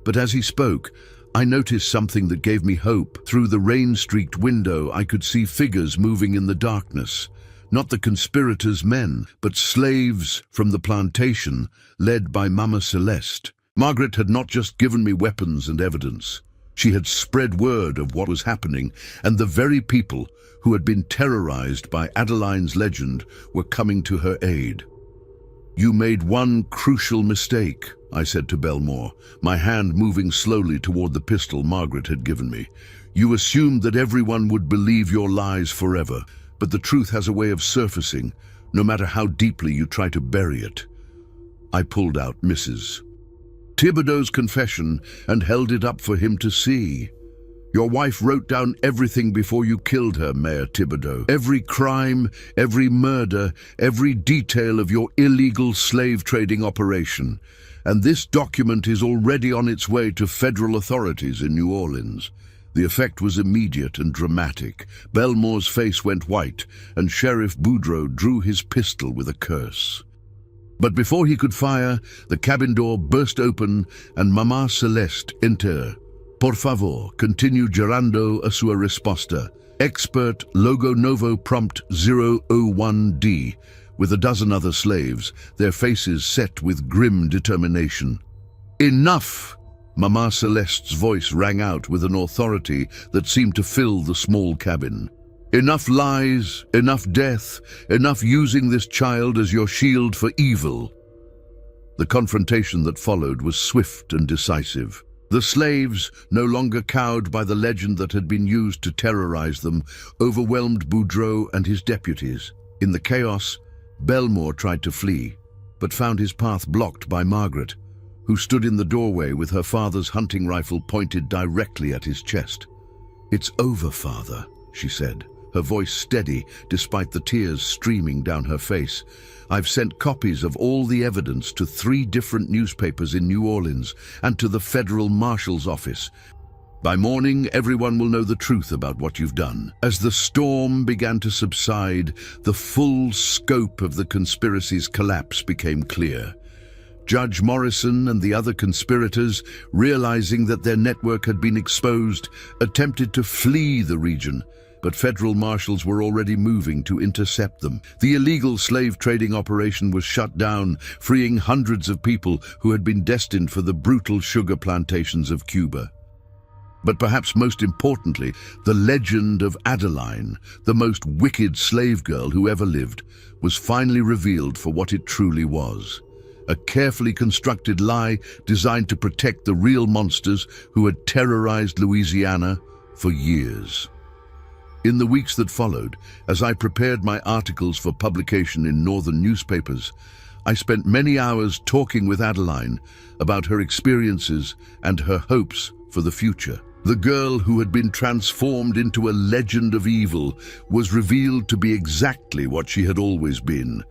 But as he spoke, I noticed something that gave me hope. Through the rain-streaked window, I could see figures moving in the darkness. Not the conspirators' men, but slaves from the plantation, led by Mama Celeste. Margaret had not just given me weapons and evidence. She had spread word of what was happening, and the very people who had been terrorized by Adeline's legend were coming to her aid. "You made one crucial mistake," I said to Belmore, my hand moving slowly toward the pistol Margaret had given me. "You assumed that everyone would believe your lies forever, but the truth has a way of surfacing, no matter how deeply you try to bury it." I pulled out Mrs. Thibodeau's confession and held it up for him to see. "Your wife wrote down everything before you killed her, Mayor Thibodeau. Every crime, every murder, every detail of your illegal slave trading operation. And this document is already on its way to federal authorities in New Orleans." The effect was immediate and dramatic. Belmore's face went white, and Sheriff Boudreaux drew his pistol with a curse. But before he could fire, the cabin door burst open and Mama Celeste entered. "Por favor, continue gerando a sua resposta. Expert Logo Novo Prompt 001D," with a dozen other slaves, their faces set with grim determination. "Enough!" Mama Celeste's voice rang out with an authority that seemed to fill the small cabin. "Enough lies, enough death, enough using this child as your shield for evil." The confrontation that followed was swift and decisive. The slaves, no longer cowed by the legend that had been used to terrorize them, overwhelmed Boudreaux and his deputies. In the chaos, Belmore tried to flee. but found his path blocked by Margaret, who stood in the doorway with her father's hunting rifle pointed directly at his chest. "It's over, Father," she said, her voice steady despite the tears streaming down her face. "I've sent copies of all the evidence to 3 different newspapers in New Orleans and to the federal marshal's office. By morning, everyone will know the truth about what you've done." As the storm began to subside, the full scope of the conspiracy's collapse became clear. Judge Morrison and the other conspirators, realizing that their network had been exposed, attempted to flee the region, but federal marshals were already moving to intercept them. The illegal slave trading operation was shut down, freeing hundreds of people who had been destined for the brutal sugar plantations of Cuba. But perhaps most importantly, the legend of Adeline, the most wicked slave girl who ever lived, was finally revealed for what it truly was. A carefully constructed lie designed to protect the real monsters who had terrorized Louisiana for years. In the weeks that followed, as I prepared my articles for publication in northern newspapers, I spent many hours talking with Adeline about her experiences and her hopes for the future. The girl who had been transformed into a legend of evil was revealed to be exactly what she had always been,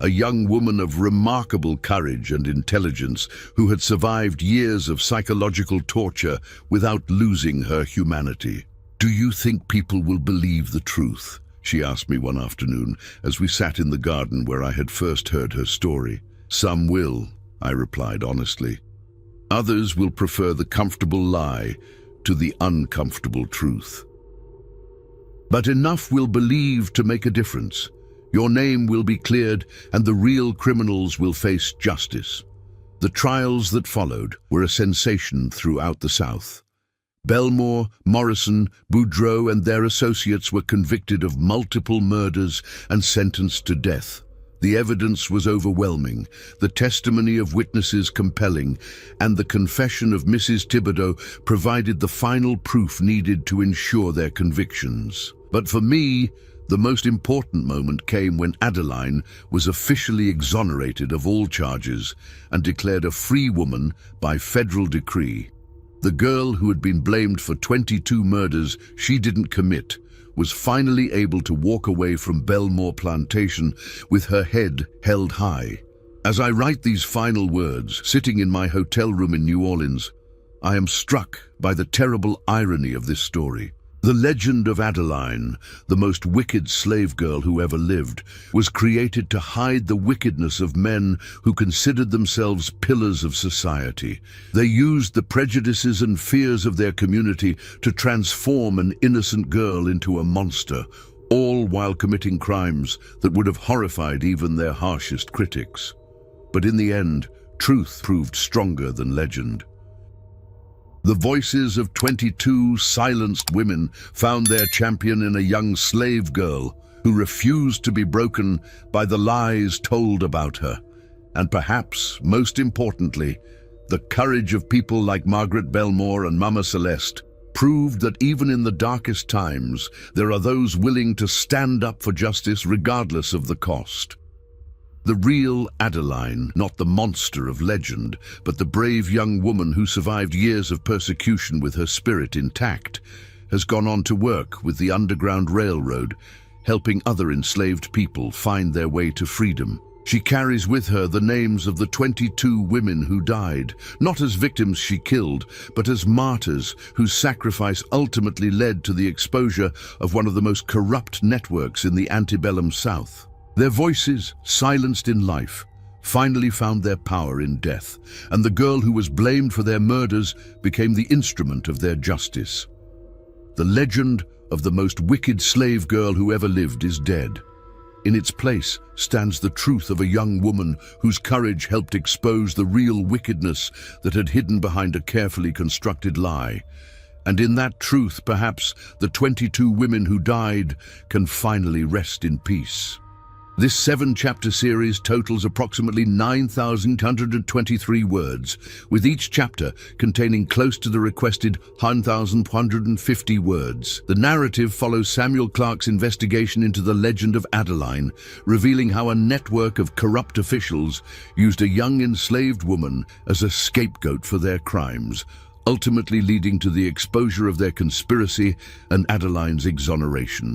a young woman of remarkable courage and intelligence who had survived years of psychological torture without losing her humanity. "Do you think people will believe the truth?" she asked me one afternoon as we sat in the garden where I had first heard her story. "Some will," I replied honestly. "Others will prefer the comfortable lie to the uncomfortable truth. But enough will believe to make a difference. Your name will be cleared and the real criminals will face justice." The trials that followed were a sensation throughout the South. Belmore, Morrison, Boudreaux and their associates were convicted of multiple murders and sentenced to death. The evidence was overwhelming, the testimony of witnesses compelling, and the confession of Mrs. Thibodeau provided the final proof needed to ensure their convictions. But for me, the most important moment came when Adeline was officially exonerated of all charges and declared a free woman by federal decree. The girl who had been blamed for 22 murders she didn't commit was finally able to walk away from Belmore Plantation with her head held high. As I write these final words, sitting in my hotel room in New Orleans, I am struck by the terrible irony of this story. The legend of Adeline, the most wicked slave girl who ever lived, was created to hide the wickedness of men who considered themselves pillars of society. They used the prejudices and fears of their community to transform an innocent girl into a monster, all while committing crimes that would have horrified even their harshest critics. But in the end, truth proved stronger than legend. The voices of 22 silenced women found their champion in a young slave girl who refused to be broken by the lies told about her. And perhaps, most importantly, the courage of people like Margaret Belmore and Mama Celeste proved that even in the darkest times, there are those willing to stand up for justice regardless of the cost. The real Adeline, not the monster of legend, but the brave young woman who survived years of persecution with her spirit intact, has gone on to work with the Underground Railroad, helping other enslaved people find their way to freedom. She carries with her the names of the 22 women who died, not as victims she killed, but as martyrs whose sacrifice ultimately led to the exposure of one of the most corrupt networks in the antebellum South. Their voices, silenced in life, finally found their power in death, and the girl who was blamed for their murders became the instrument of their justice. The legend of the most wicked slave girl who ever lived is dead. In its place stands the truth of a young woman whose courage helped expose the real wickedness that had hidden behind a carefully constructed lie. And in that truth, perhaps, the 22 women who died can finally rest in peace. This 7-chapter series totals approximately 9,123 words, with each chapter containing close to the requested 1,150 words. The narrative follows Samuel Clarke's investigation into the legend of Adeline, revealing how a network of corrupt officials used a young enslaved woman as a scapegoat for their crimes, ultimately leading to the exposure of their conspiracy and Adeline's exoneration.